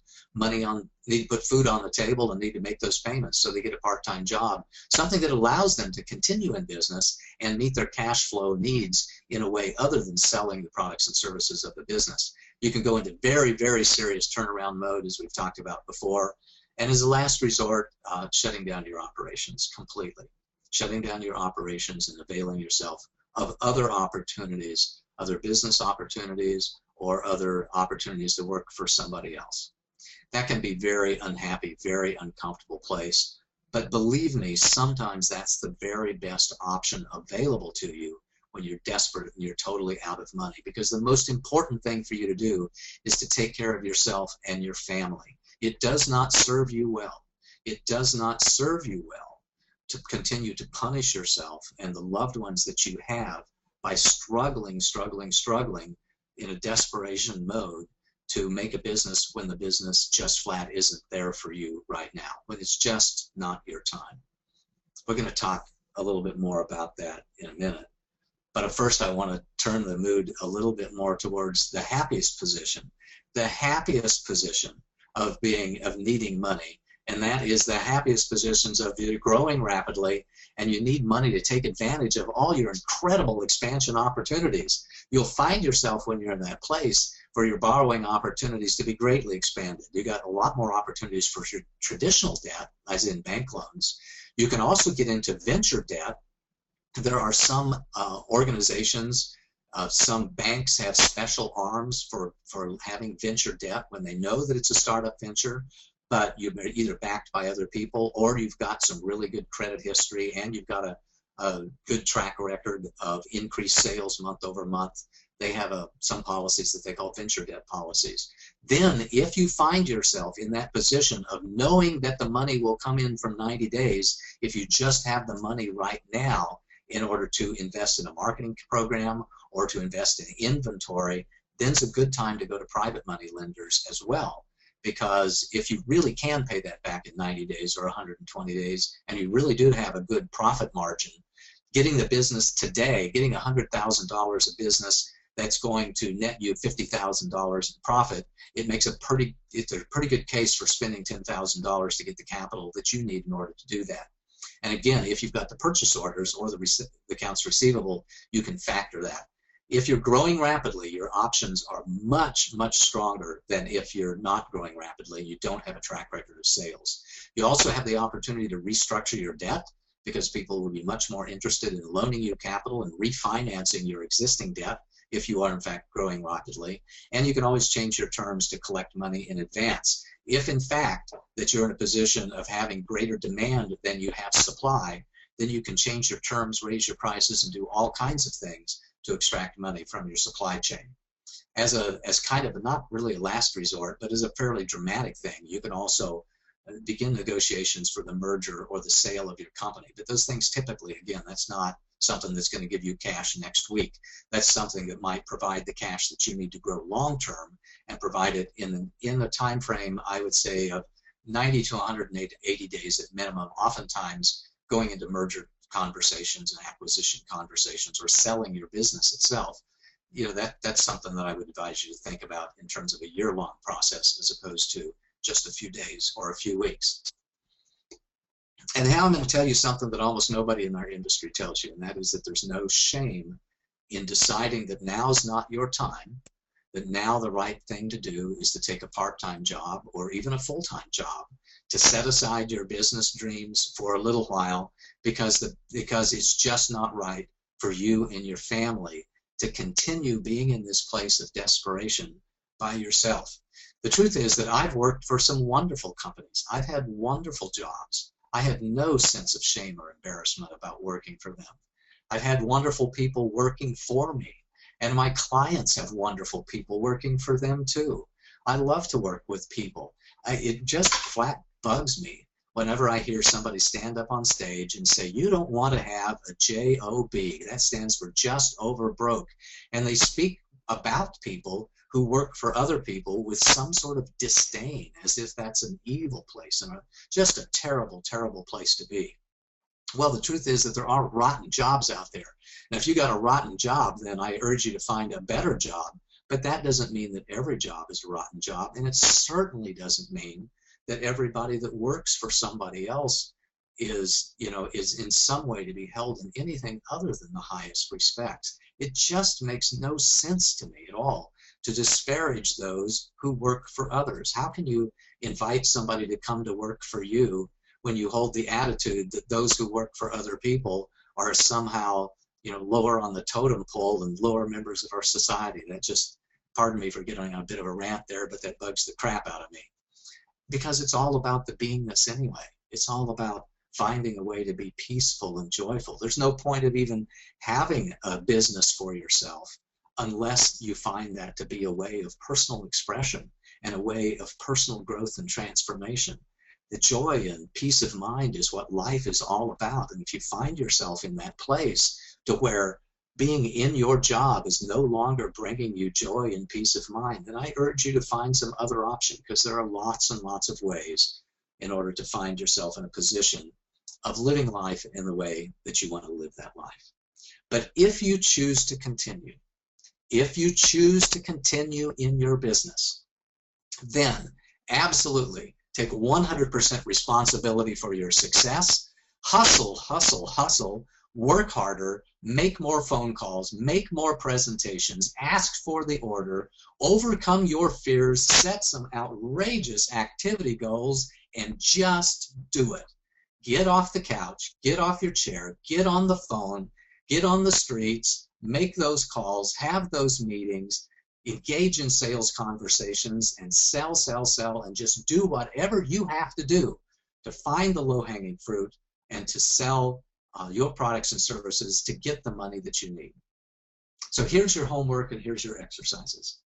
food on the table and need to make those payments, so they get a part-time job, something that allows them to continue in business and meet their cash flow needs in a way other than selling the products and services of the business. You can go into very, very serious turnaround mode, as we've talked about before, and as a last resort, shutting down your operations completely. Shutting down your operations and availing yourself of other opportunities, other business opportunities, or other opportunities to work for somebody else. That can be very unhappy, very uncomfortable place. But believe me, sometimes that's the very best option available to you when you're desperate and you're totally out of money. Because the most important thing for you to do is to take care of yourself and your family. It does not serve you well. It does not serve you well to continue to punish yourself and the loved ones that you have by struggling in a desperation mode to make a business when the business just flat isn't there for you right now, when it's just not your time. We're going to talk a little bit more about that in a minute. But at first I want to turn the mood a little bit more towards the happiest position. The happiest position of needing money. And that is the happiest positions of you growing rapidly, and you need money to take advantage of all your incredible expansion opportunities. You'll find yourself when you're in that place for your borrowing opportunities to be greatly expanded. You got a lot more opportunities for your traditional debt, as in bank loans. You can also get into venture debt. There are some organizations, some banks have special arms for having venture debt when they know that it's a startup venture, but you're either backed by other people or you've got some really good credit history and you've got a good track record of increased sales month over month. They have some policies that they call venture debt policies. Then if you find yourself in that position of knowing that the money will come in from 90 days, if you just have the money right now in order to invest in a marketing program or to invest in inventory, then it's a good time to go to private money lenders as well. Because if you really can pay that back in 90 days or 120 days, and you really do have a good profit margin, getting the business today, getting $100,000 of business that's going to net you $50,000 in profit, it's a pretty good case for spending $10,000 to get the capital that you need in order to do that. And again, if you've got the purchase orders or the accounts receivable, you can factor that. If you're growing rapidly, your options are much, much stronger than if you're not growing rapidly and you don't have a track record of sales. You also have the opportunity to restructure your debt because people will be much more interested in loaning you capital and refinancing your existing debt if you are in fact growing rapidly. And you can always change your terms to collect money in advance. If in fact that you're in a position of having greater demand than you have supply, then you can change your terms, raise your prices, and do all kinds of things to extract money from your supply chain. As kind of not really a last resort, but as a fairly dramatic thing, you can also begin negotiations for the merger or the sale of your company. But those things typically, again, that's not something that's going to give you cash next week. That's something that might provide the cash that you need to grow long term and provide it in a time frame, I would say, of 90 to 180 days at minimum, oftentimes going into merger conversations and acquisition conversations or selling your business itself. You know, that's something that I would advise you to think about in terms of a year-long process as opposed to just a few days or a few weeks. And now I'm going to tell you something that almost nobody in our industry tells you, and that is that there's no shame in deciding that now's not your time, that now the right thing to do is to take a part-time job or even a full-time job, to set aside your business dreams for a little while because it's just not right for you and your family to continue being in this place of desperation by yourself. The truth is that I've worked for some wonderful companies. I've had wonderful jobs. I had no sense of shame or embarrassment about working for them. I've had wonderful people working for me, and my clients have wonderful people working for them too. I love to work with people. It just flat bugs me whenever I hear somebody stand up on stage and say, you don't want to have a JOB. That stands for just over broke. And they speak about people who work for other people with some sort of disdain, as if that's an evil place and just a terrible, terrible place to be. Well, the truth is that there are rotten jobs out there. Now, if you got a rotten job, then I urge you to find a better job. But that doesn't mean that every job is a rotten job, and it certainly doesn't mean that everybody that works for somebody else is in some way to be held in anything other than the highest respect. It just makes no sense to me at all to disparage those who work for others. How can you invite somebody to come to work for you when you hold the attitude that those who work for other people are somehow, lower on the totem pole and lower members of our society? That just, pardon me for getting on a bit of a rant there, but that bugs the crap out of me. Because it's all about the beingness anyway. It's all about finding a way to be peaceful and joyful. There's no point of even having a business for yourself unless you find that to be a way of personal expression and a way of personal growth and transformation. The joy and peace of mind is what life is all about. And if you find yourself in that place to where being in your job is no longer bringing you joy and peace of mind, then I urge you to find some other option, because there are lots and lots of ways in order to find yourself in a position of living life in the way that you want to live that life. But if you choose to continue, in your business, then absolutely take 100% responsibility for your success. Hustle, hustle, hustle. Work harder, make more phone calls, make more presentations, ask for the order, overcome your fears, set some outrageous activity goals, and just do it. Get off the couch, get off your chair, get on the phone, get on the streets, make those calls, have those meetings, engage in sales conversations, and sell, sell, sell, and just do whatever you have to do to find the low-hanging fruit and to sell your products and services to get the money that you need. So here's your homework and here's your exercises.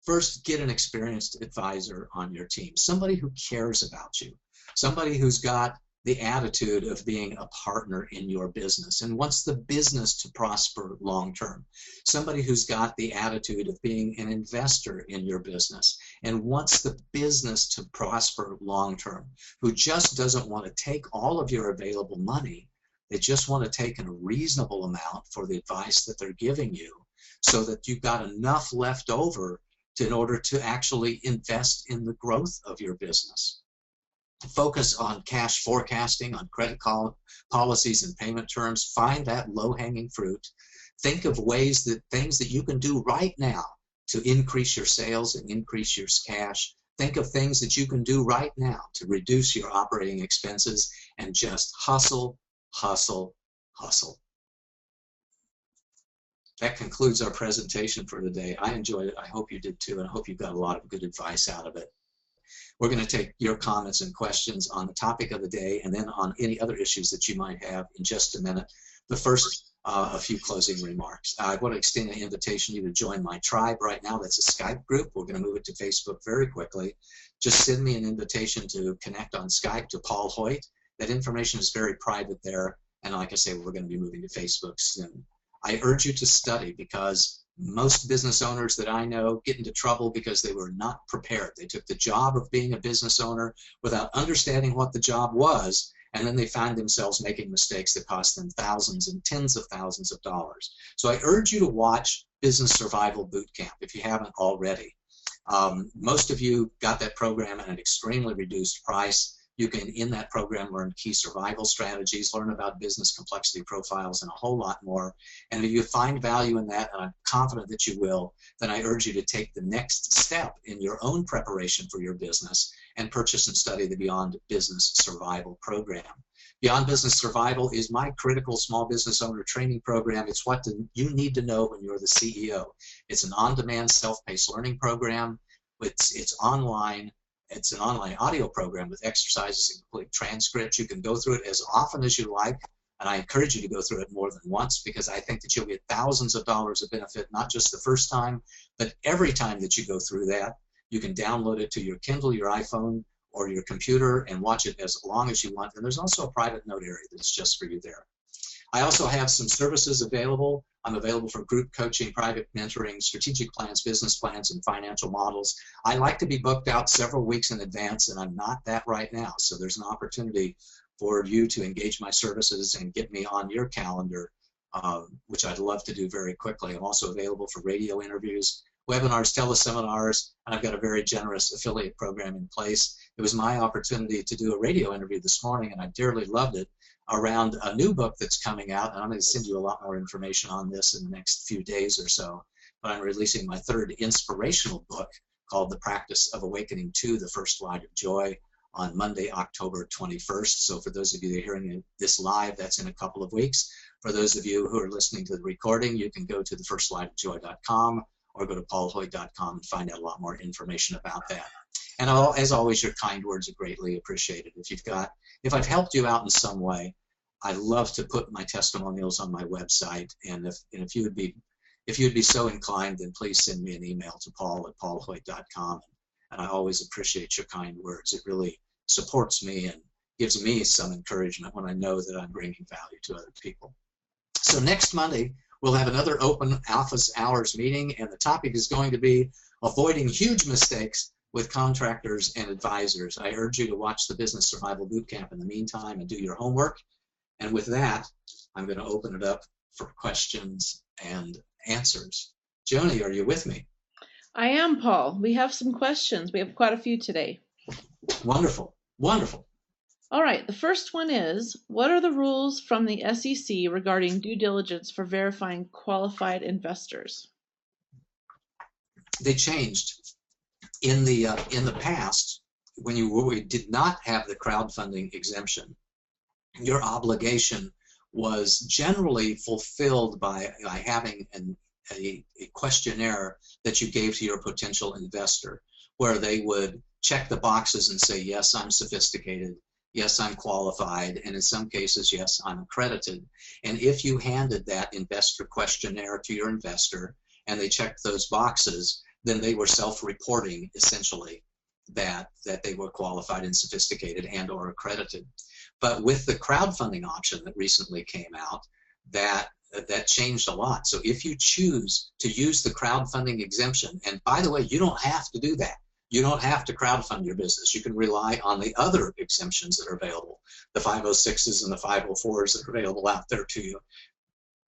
First, get an experienced advisor on your team, somebody who cares about you, somebody who's got the attitude of being a partner in your business and wants the business to prosper long term, somebody who's got the attitude of being an investor in your business and wants the business to prosper long term, who just doesn't want to take all of your available money. They just want to take a reasonable amount for the advice that they're giving you so that you've got enough left over in order to actually invest in the growth of your business. Focus on cash forecasting, on credit policies and payment terms. Find that low-hanging fruit. Think of things that you can do right now to increase your sales and increase your cash. Think of things that you can do right now to reduce your operating expenses, and just hustle, hustle, hustle. That concludes our presentation for the day. I enjoyed it. I hope you did too, and I hope you got a lot of good advice out of it. We're going to take your comments and questions on the topic of the day and then on any other issues that you might have in just a minute. But first, a few closing remarks. I want to extend an invitation to you to join my tribe right now. That's a Skype group. We're going to move it to Facebook very quickly. Just send me an invitation to connect on Skype to Paul Hoyt. That information is very private there, and like I say, we're going to be moving to Facebook soon. I urge you to study, because most business owners that I know get into trouble because they were not prepared. They took the job of being a business owner without understanding what the job was, and then they find themselves making mistakes that cost them thousands and tens of thousands of dollars. So I urge you to watch Business Survival Boot Camp if you haven't already. Most of you got that program at an extremely reduced price. You can, in that program, learn key survival strategies, learn about business complexity profiles, and a whole lot more. And if you find value in that, and I'm confident that you will, then I urge you to take the next step in your own preparation for your business and purchase and study the Beyond Business Survival program. Beyond Business Survival is my critical small business owner training program. It's what you need to know when you're the CEO. It's an on-demand self-paced learning program. It's online. It's an online audio program with exercises and complete transcripts. You can go through it as often as you like. And I encourage you to go through it more than once, because I think that you'll get thousands of dollars of benefit, not just the first time, but every time that you go through that. You can download it to your Kindle, your iPhone, or your computer and watch it as long as you want. And there's also a private note area that's just for you there. I also have some services available. I'm available for group coaching, private mentoring, strategic plans, business plans, and financial models. I like to be booked out several weeks in advance, and I'm not that right now. So there's an opportunity for you to engage my services and get me on your calendar, which I'd love to do very quickly. I'm also available for radio interviews, webinars, teleseminars, and I've got a very generous affiliate program in place. It was my opportunity to do a radio interview this morning, and I dearly loved it, around a new book that's coming out, and I'm going to send you a lot more information on this in the next few days or so. But I'm releasing my third inspirational book called The Practice of Awakening to the First Light of Joy on Monday, October 21st. So for those of you that are hearing this live, that's in a couple of weeks. For those of you who are listening to the recording, you can go to thefirstlightofjoy.com or go to paulhoyt.com and find out a lot more information about that. And as always, your kind words are greatly appreciated. If I've helped you out in some way, I love to put my testimonials on my website. And if you would be so inclined, then please send me an email to paul@paulhoyt.com. And I always appreciate your kind words. It really supports me and gives me some encouragement when I know that I'm bringing value to other people. So next Monday, we'll have another open office hours meeting, and the topic is going to be avoiding huge mistakes with contractors and advisors. I urge you to watch the Business Survival Bootcamp in the meantime and do your homework. And with that, I'm going to open it up for questions and answers. Joni, are you with me? I am, Paul. We have some questions. We have quite a few today. Wonderful, wonderful. All right, the first one is, what are the rules from the SEC regarding due diligence for verifying qualified investors? They changed. In the past, when we did not have the crowdfunding exemption, your obligation was generally fulfilled by having a questionnaire that you gave to your potential investor, where they would check the boxes and say, yes, I'm sophisticated, yes, I'm qualified, and in some cases, yes, I'm accredited. And if you handed that investor questionnaire to your investor and they checked those boxes, then they were self-reporting essentially that they were qualified and sophisticated and or accredited. But with the crowdfunding option that recently came out, that changed a lot. So if you choose to use the crowdfunding exemption, and by the way, you don't have to do that. You don't have to crowdfund your business. You can rely on the other exemptions that are available, the 506s and the 504s that are available out there to you.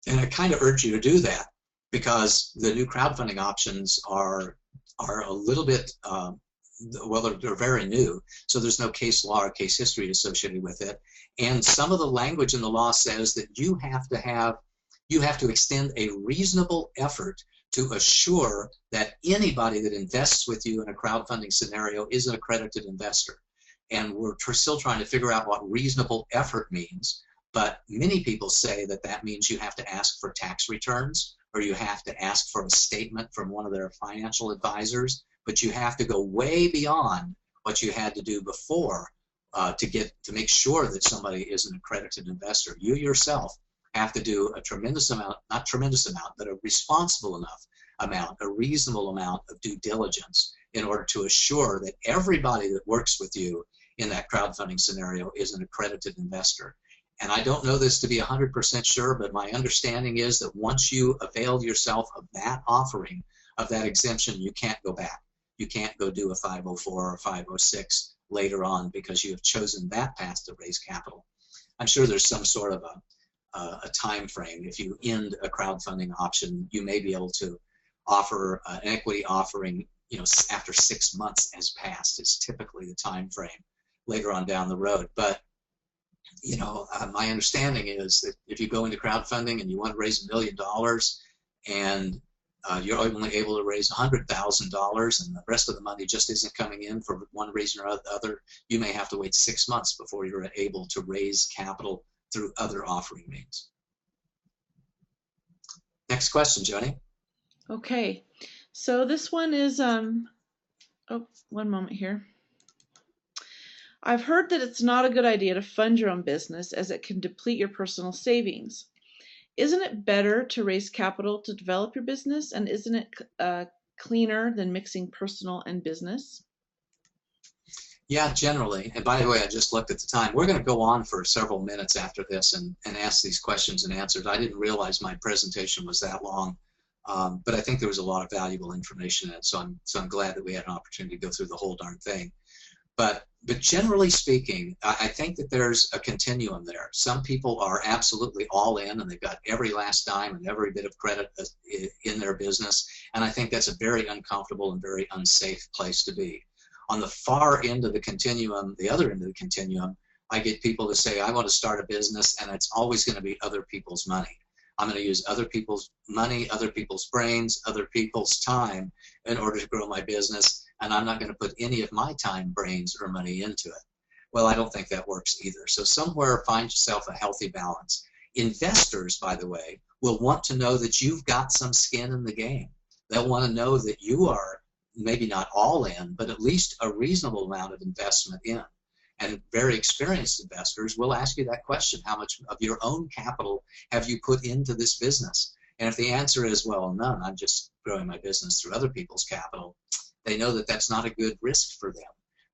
And I kind of urge you to do that, because the new crowdfunding options are a little bit, well, they're very new, so there's no case law or case history associated with it. And some of the language in the law says that you have to extend a reasonable effort to assure that anybody that invests with you in a crowdfunding scenario is an accredited investor. And we're still trying to figure out what reasonable effort means, but many people say that that means you have to ask for tax returns, or you have to ask for a statement from one of their financial advisors, but you have to go way beyond what you had to do before to make sure that somebody is an accredited investor. You yourself have to do a tremendous amount, not tremendous amount, but a responsible enough amount, a reasonable amount of due diligence in order to assure that everybody that works with you in that crowdfunding scenario is an accredited investor. And I don't know this to be 100% sure, but my understanding is that once you avail yourself of that offering, of that exemption, you can't go back. You can't go do a 504 or 506 later on because you have chosen that path to raise capital. I'm sure there's some sort of a time frame. If you end a crowdfunding option, you may be able to offer an equity offering, after 6 months has passed is typically the time frame later on down the road. But my understanding is that if you go into crowdfunding and you want to raise $1 million and you're only able to raise $100,000 and the rest of the money just isn't coming in for one reason or other, you may have to wait 6 months before you're able to raise capital through other offering means. Next question, Joni. Okay, so this one is, oh, one moment here. I've heard that it's not a good idea to fund your own business as it can deplete your personal savings. Isn't it better to raise capital to develop your business? And isn't it cleaner than mixing personal and business? Yeah, generally. And by the way, I just looked at the time. We're going to go on for several minutes after this and ask these questions and answers. I didn't realize my presentation was that long, but I think there was a lot of valuable information in it. So I'm glad that we had an opportunity to go through the whole darn thing. But generally speaking, I think that there's a continuum there. Some people are absolutely all in and they've got every last dime and every bit of credit in their business. And I think that's a very uncomfortable and very unsafe place to be. On the far end of the continuum, the other end of the continuum, I get people to say, I want to start a business and it's always going to be other people's money. I'm going to use other people's money, other people's brains, other people's time in order to grow my business, and I'm not going to put any of my time, brains, or money into it. Well, I don't think that works either. So somewhere find yourself a healthy balance. Investors, by the way, will want to know that you've got some skin in the game. They'll want to know that you are maybe not all in, but at least a reasonable amount of investment in. And very experienced investors will ask you that question: how much of your own capital have you put into this business? And if the answer is, well, none, I'm just growing my business through other people's capital, they know that that's not a good risk for them,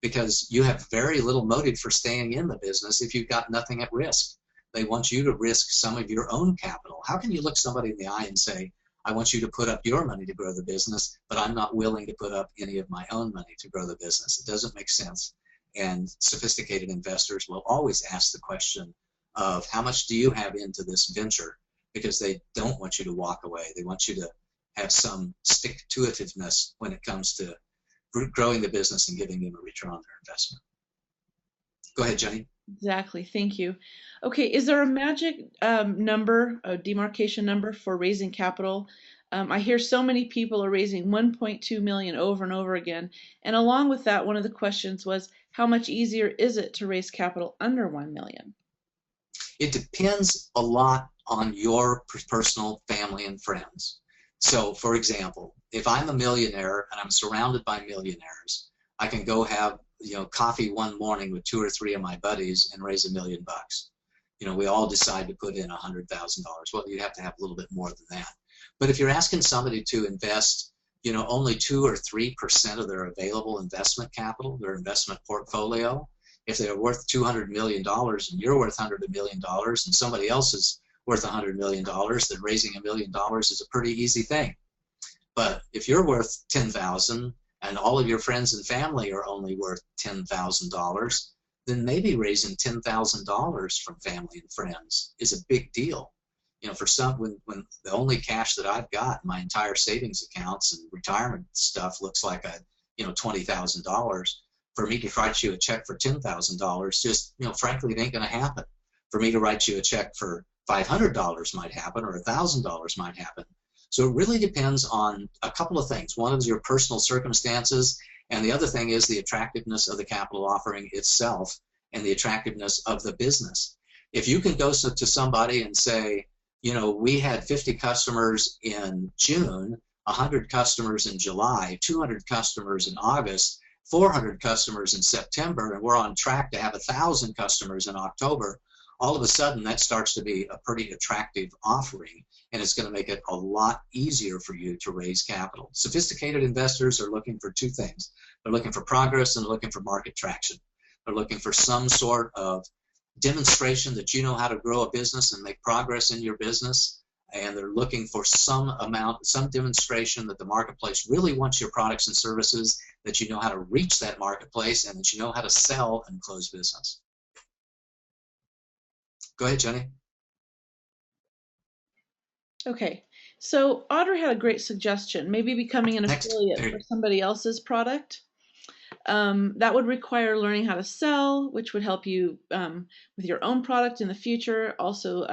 because you have very little motive for staying in the business if you've got nothing at risk. They want you to risk some of your own capital. How can you look somebody in the eye and say, I want you to put up your money to grow the business, but I'm not willing to put up any of my own money to grow the business? It doesn't make sense. And sophisticated investors will always ask the question of how much do you have into this venture, because they don't want you to walk away. They want you to have some stick-to-itiveness when it comes to growing the business and giving them a return on their investment. Go ahead, Jenny. Exactly. Thank you. Okay. Is there a magic number, a demarcation number for raising capital? I hear so many people are raising 1.2 million over and over again. And along with that, one of the questions was, how much easier is it to raise capital under 1 million? It depends a lot on your personal family and friends. So, for example, if I'm a millionaire and I'm surrounded by millionaires, I can go have coffee one morning with 2 or 3 of my buddies and raise $1 million. We all decide to put in $100,000. Well, you have to have a little bit more than that. But if you're asking somebody to invest, only 2 or 3% of their available investment capital, their investment portfolio, if they're worth $200 million and you're worth $100 million and somebody else is worth $100 million, then raising $1 million is a pretty easy thing. But if you're worth $10,000 and all of your friends and family are only worth $10,000, then maybe raising $10,000 from family and friends is a big deal. For some, when the only cash that I've got, my entire savings accounts and retirement stuff looks like $20,000, for me to write you a check for $10,000, just, frankly, it ain't going to happen. For me to write you a check for $500 might happen, or $1,000 might happen. So it really depends on a couple of things. One is your personal circumstances, and the other thing is the attractiveness of the capital offering itself and the attractiveness of the business. If you can go to somebody and say, we had 50 customers in June, 100 customers in July, 200 customers in August, 400 customers in September, and we're on track to have 1,000 customers in October, all of a sudden that starts to be a pretty attractive offering, and it's going to make it a lot easier for you to raise capital. Sophisticated investors are looking for 2 things. They're looking for progress and looking for market traction. They're looking for some sort of demonstration that you know how to grow a business and make progress in your business, and they're looking for some demonstration that the marketplace really wants your products and services, that you know how to reach that marketplace, and that you know how to sell and close business. Go ahead, Jenny. Okay, so Audrey had a great suggestion, maybe becoming an affiliate for somebody else's product. That would require learning how to sell, which would help you with your own product in the future. Also,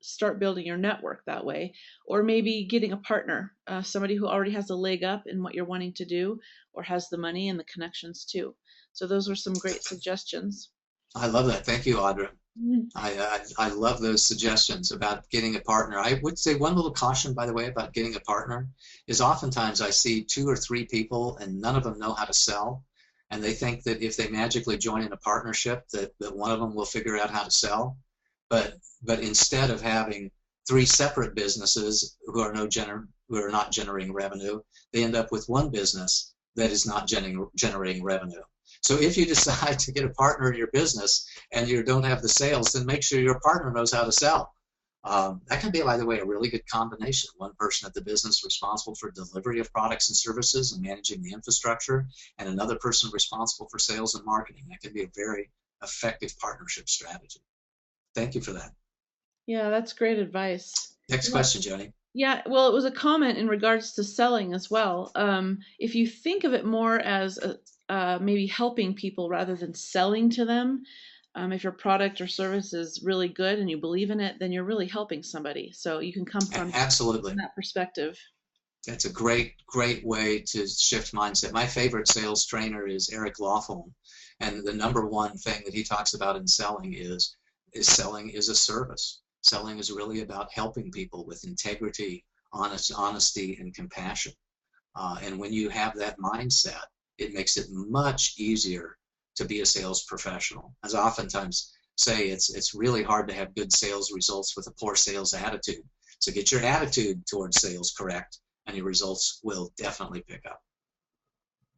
start building your network that way, or maybe getting a partner, somebody who already has a leg up in what you're wanting to do, or has the money and the connections too. So those were some great suggestions. I love that. Thank you, Audrey. I love those suggestions about getting a partner. I would say one little caution, by the way, about getting a partner is oftentimes I see 2 or 3 people and none of them know how to sell. and they think that if they magically join in a partnership that one of them will figure out how to sell. But instead of having three separate businesses who are not generating revenue, they end up with one business that is not generating revenue. So if you decide to get a partner in your business and you don't have the sales, then make sure your partner knows how to sell. That can be, by the way, a really good combination. One person at the business responsible for delivery of products and services and managing the infrastructure, and another person responsible for sales and marketing. That can be a very effective partnership strategy. Thank you for that. Yeah, that's great advice. Next question, Joni. Yeah, well, it was a comment in regards to selling as well. If you think of it more as maybe helping people rather than selling to them, if your product or service is really good and you believe in it, then you're really helping somebody. So you can come from absolutely that perspective. That's a great way to shift mindset. My favorite sales trainer is Eric Lawful, and the number one thing that he talks about in selling is selling is a service. Selling is really about helping people with integrity, honesty, and compassion. And when you have that mindset, it makes it much easier to be a sales professional. As I oftentimes say, it's really hard to have good sales results with a poor sales attitude. So get your attitude towards sales correct, and your results will definitely pick up.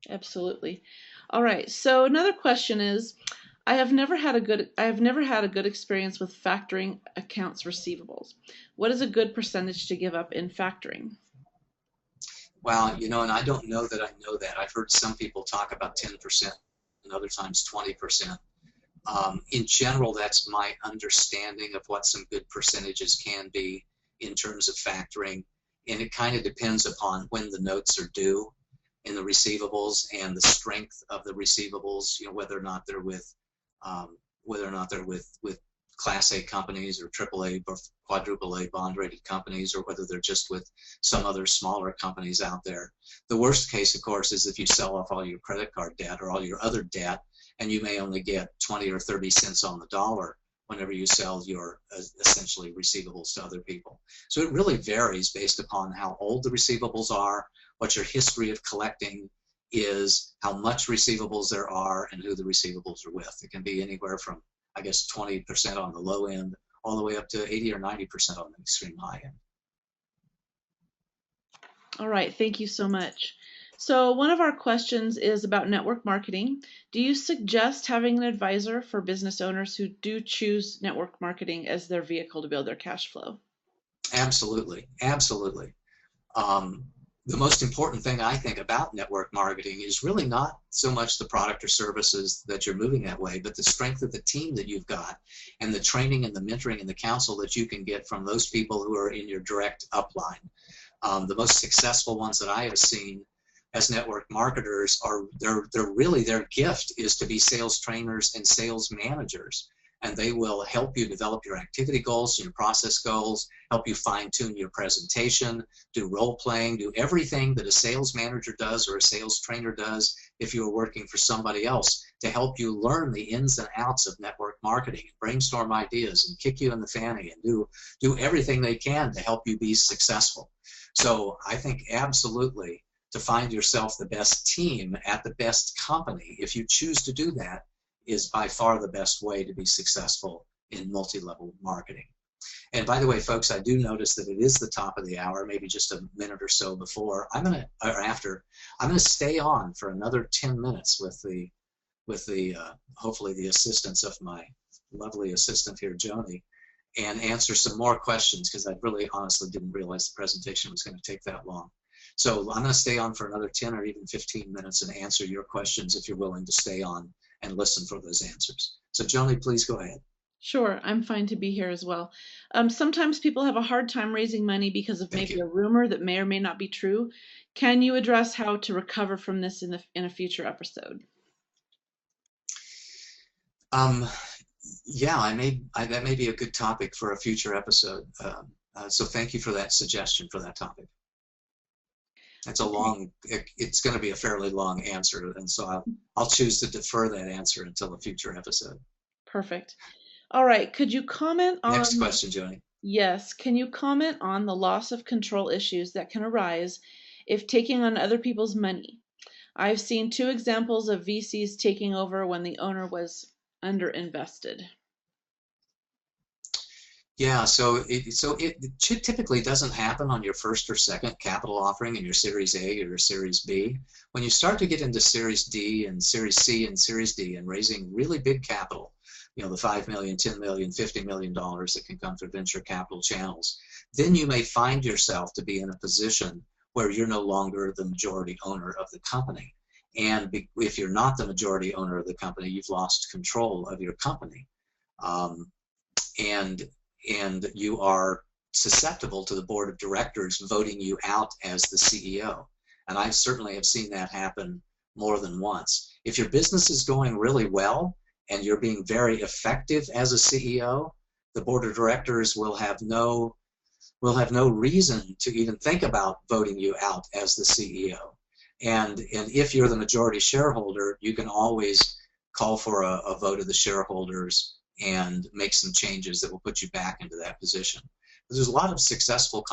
Absolutely. All right. So another question is, I have never had a good experience with factoring accounts receivables. What is a good percentage to give up in factoring? Well, and I don't know that I know that. I've heard some people talk about 10% and other times 20%. In general, that's my understanding of what some good percentages can be in terms of factoring, and it kind of depends upon when the notes are due in the receivables and the strength of the receivables. Whether or not they're with Class A companies or AAA or quadruple A bond rated companies, or whether they're just with some other smaller companies out there. The worst case, of course, is if you sell off all your credit card debt or all your other debt, and you may only get 20 or 30 cents on the dollar whenever you sell your essentially receivables to other people. So it really varies based upon how old the receivables are, what your history of collecting is, how much receivables there are, and who the receivables are with. It can be anywhere from, I guess, 20% on the low end all the way up to 80 or 90% on the extreme high end. All right, thank you so much. So one of our questions is about network marketing. Do you suggest having an advisor for business owners who do choose network marketing as their vehicle to build their cash flow? Absolutely, absolutely. The most important thing I think about network marketing is really not so much the product or services that you're moving that way, but the strength of the team that you've got and the training and the mentoring and the counsel that you can get from those people who are in your direct upline. The most successful ones that I have seen as network marketers are their gift is to be sales trainers and sales managers. And they will help you develop your activity goals, your process goals, help you fine-tune your presentation, do role-playing, do everything that a sales manager does or a sales trainer does if you're working for somebody else, to help you learn the ins and outs of network marketing, brainstorm ideas, and kick you in the fanny, and do everything they can to help you be successful. So I think absolutely to find yourself the best team at the best company, if you choose to do that, is by far the best way to be successful in multi-level marketing. And by the way, folks, I do notice that it is the top of the hour, maybe just a minute or so before. I'm gonna stay on for another 10 minutes with the hopefully the assistance of my lovely assistant here, Joni, and answer some more questions, because I really honestly didn't realize the presentation was going to take that long. So I'm going to stay on for another 10 or even 15 minutes and answer your questions if you're willing to stay on and listen for those answers. So Joni, please go ahead. Sure, I'm fine to be here as well. Sometimes people have a hard time raising money because of maybe a rumor that may or may not be true. Can you address how to recover from this in a future episode? Yeah, that may be a good topic for a future episode. So thank you for that suggestion for that topic. That's it's going to be a fairly long answer, and so I'll choose to defer that answer until a future episode. Perfect. All right, could you comment on... Next question, Joni. Yes, can you comment on the loss of control issues that can arise if taking on other people's money? I've seen 2 examples of VCs taking over when the owner was underinvested. Yeah, so it typically doesn't happen on your first or second capital offering in your Series A or your Series B. When you start to get into Series D and Series C and Series D and raising really big capital, the $5 million, $10 million, $50 million that can come through venture capital channels, then you may find yourself to be in a position where you're no longer the majority owner of the company. And if you're not the majority owner of the company, you've lost control of your company. Um, and and you are susceptible to the board of directors voting you out as the CEO. And I certainly have seen that happen more than once. If your business is going really well and you're being very effective as a CEO, the board of directors will have no reason to even think about voting you out as the CEO. And if you're the majority shareholder, you can always call for a vote of the shareholders and make some changes that will put you back into that position. There's a lot of successful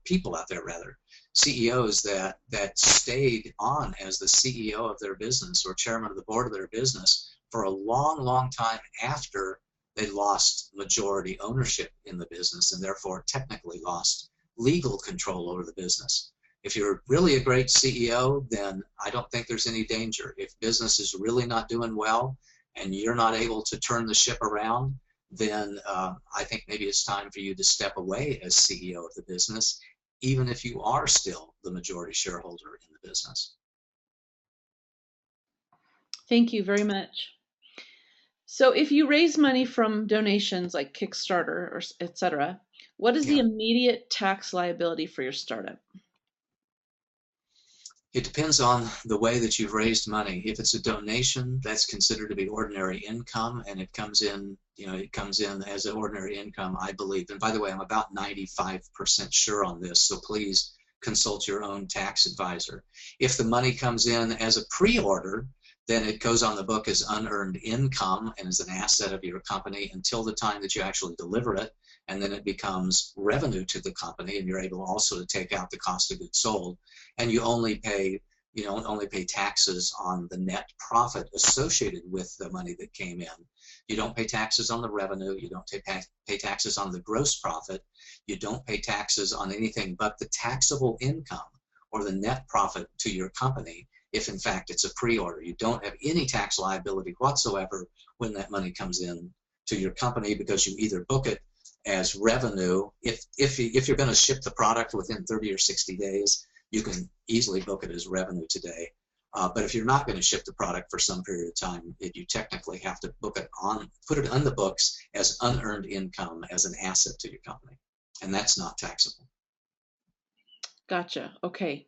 people out there rather, CEOs that stayed on as the CEO of their business or chairman of the board of their business for a long, long time after they lost majority ownership in the business and therefore technically lost legal control over the business. If you're really a great CEO, then I don't think there's any danger. If business is really not doing well and you're not able to turn the ship around, then I think maybe it's time for you to step away as CEO of the business, even if you are still the majority shareholder in the business. Thank you very much. So if you raise money from donations like Kickstarter or etc., what is the immediate tax liability for your startup? It depends on the way that you've raised money. If it's a donation, that's considered to be ordinary income, and it comes in, it comes in as an ordinary income, I believe. And by the way, I'm about 95% sure on this, so please consult your own tax advisor. If the money comes in as a pre-order, then it goes on the book as unearned income and is an asset of your company until the time that you actually deliver it, and then it becomes revenue to the company, and you're able also to take out the cost of goods sold, and you only pay taxes on the net profit associated with the money that came in. You don't pay taxes on the revenue, you don't pay taxes on the gross profit, you don't pay taxes on anything but the taxable income or the net profit to your company if in fact it's a pre-order. You don't have any tax liability whatsoever when that money comes in to your company because you either book it as revenue. If you're going to ship the product within 30 or 60 days, you can easily book it as revenue today. But if you're not going to ship the product for some period of time, you technically have to put it on the books as unearned income as an asset to your company, and that's not taxable. Gotcha. Okay.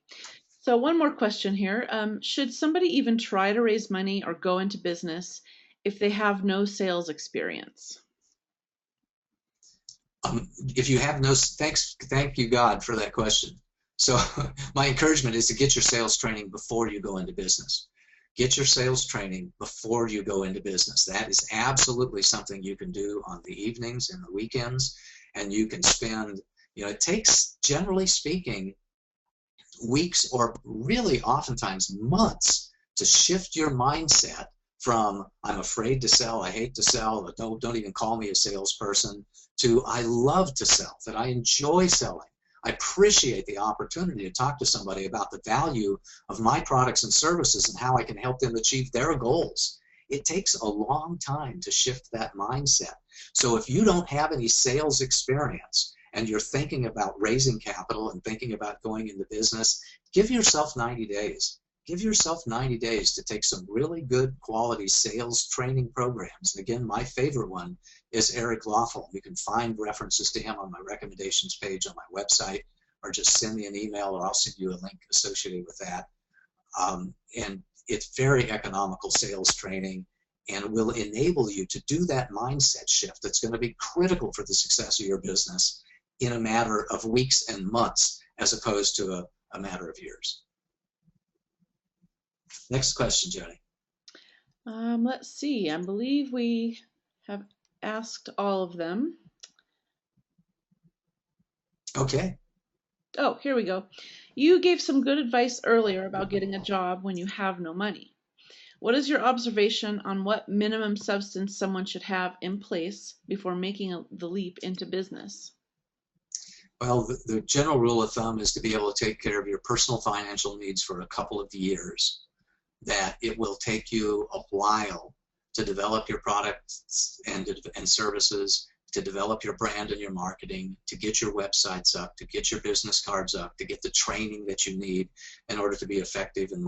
So one more question here. Should somebody even try to raise money or go into business if they have no sales experience? If you have no, thank you God for that question. So my encouragement is to get your sales training before you go into business. Get your sales training before you go into business. That is absolutely something you can do on the evenings and the weekends, and you can spend, it takes, generally speaking, weeks or really oftentimes months to shift your mindset from I'm afraid to sell, I hate to sell, don't even call me a salesperson, to I love to sell, that I enjoy selling. I appreciate the opportunity to talk to somebody about the value of my products and services and how I can help them achieve their goals. It takes a long time to shift that mindset. So if you don't have any sales experience and you're thinking about raising capital and thinking about going into business, give yourself 90 days. Give yourself 90 days to take some really good quality sales training programs. And again, my favorite one is Eric Lawful. You can find references to him on my recommendations page on my website, or just send me an email or I'll send you a link associated with that. And it's very economical sales training and will enable you to do that mindset shift that's going to be critical for the success of your business in a matter of weeks and months as opposed to a matter of years. Next question, Jody. Let's see. I believe we have asked all of them. Okay. Oh, here we go. You gave some good advice earlier about getting a job when you have no money. What is your observation on what minimum substance someone should have in place before making the leap into business? Well, the general rule of thumb is to be able to take care of your personal financial needs for a couple of years, that it will take you a while to develop your products and services, to develop your brand and your marketing, to get your websites up, to get your business cards up, to get the training that you need in order to be effective in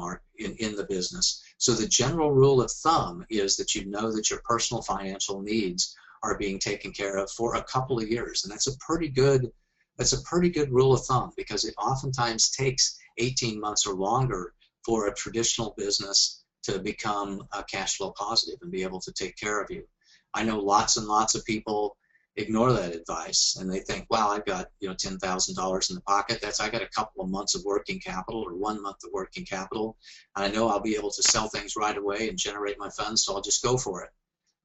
the business. So the general rule of thumb is that you know that your personal financial needs are being taken care of for a couple of years, and that's a pretty good rule of thumb, because it oftentimes takes 18 months or longer for a traditional business to become cash flow positive and be able to take care of you. I know lots and lots of people ignore that advice, and they think, wow, I've got $10,000 in the pocket. I got a couple of months of working capital or 1 month of working capital. I know I'll be able to sell things right away and generate my funds, so I'll just go for it.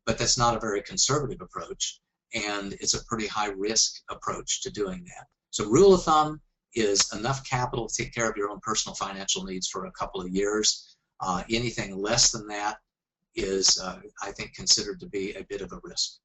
But that's not a very conservative approach, and it's a pretty high risk approach to doing that. So rule of thumb is enough capital to take care of your own personal financial needs for a couple of years. Anything less than that is, I think, considered to be a bit of a risk.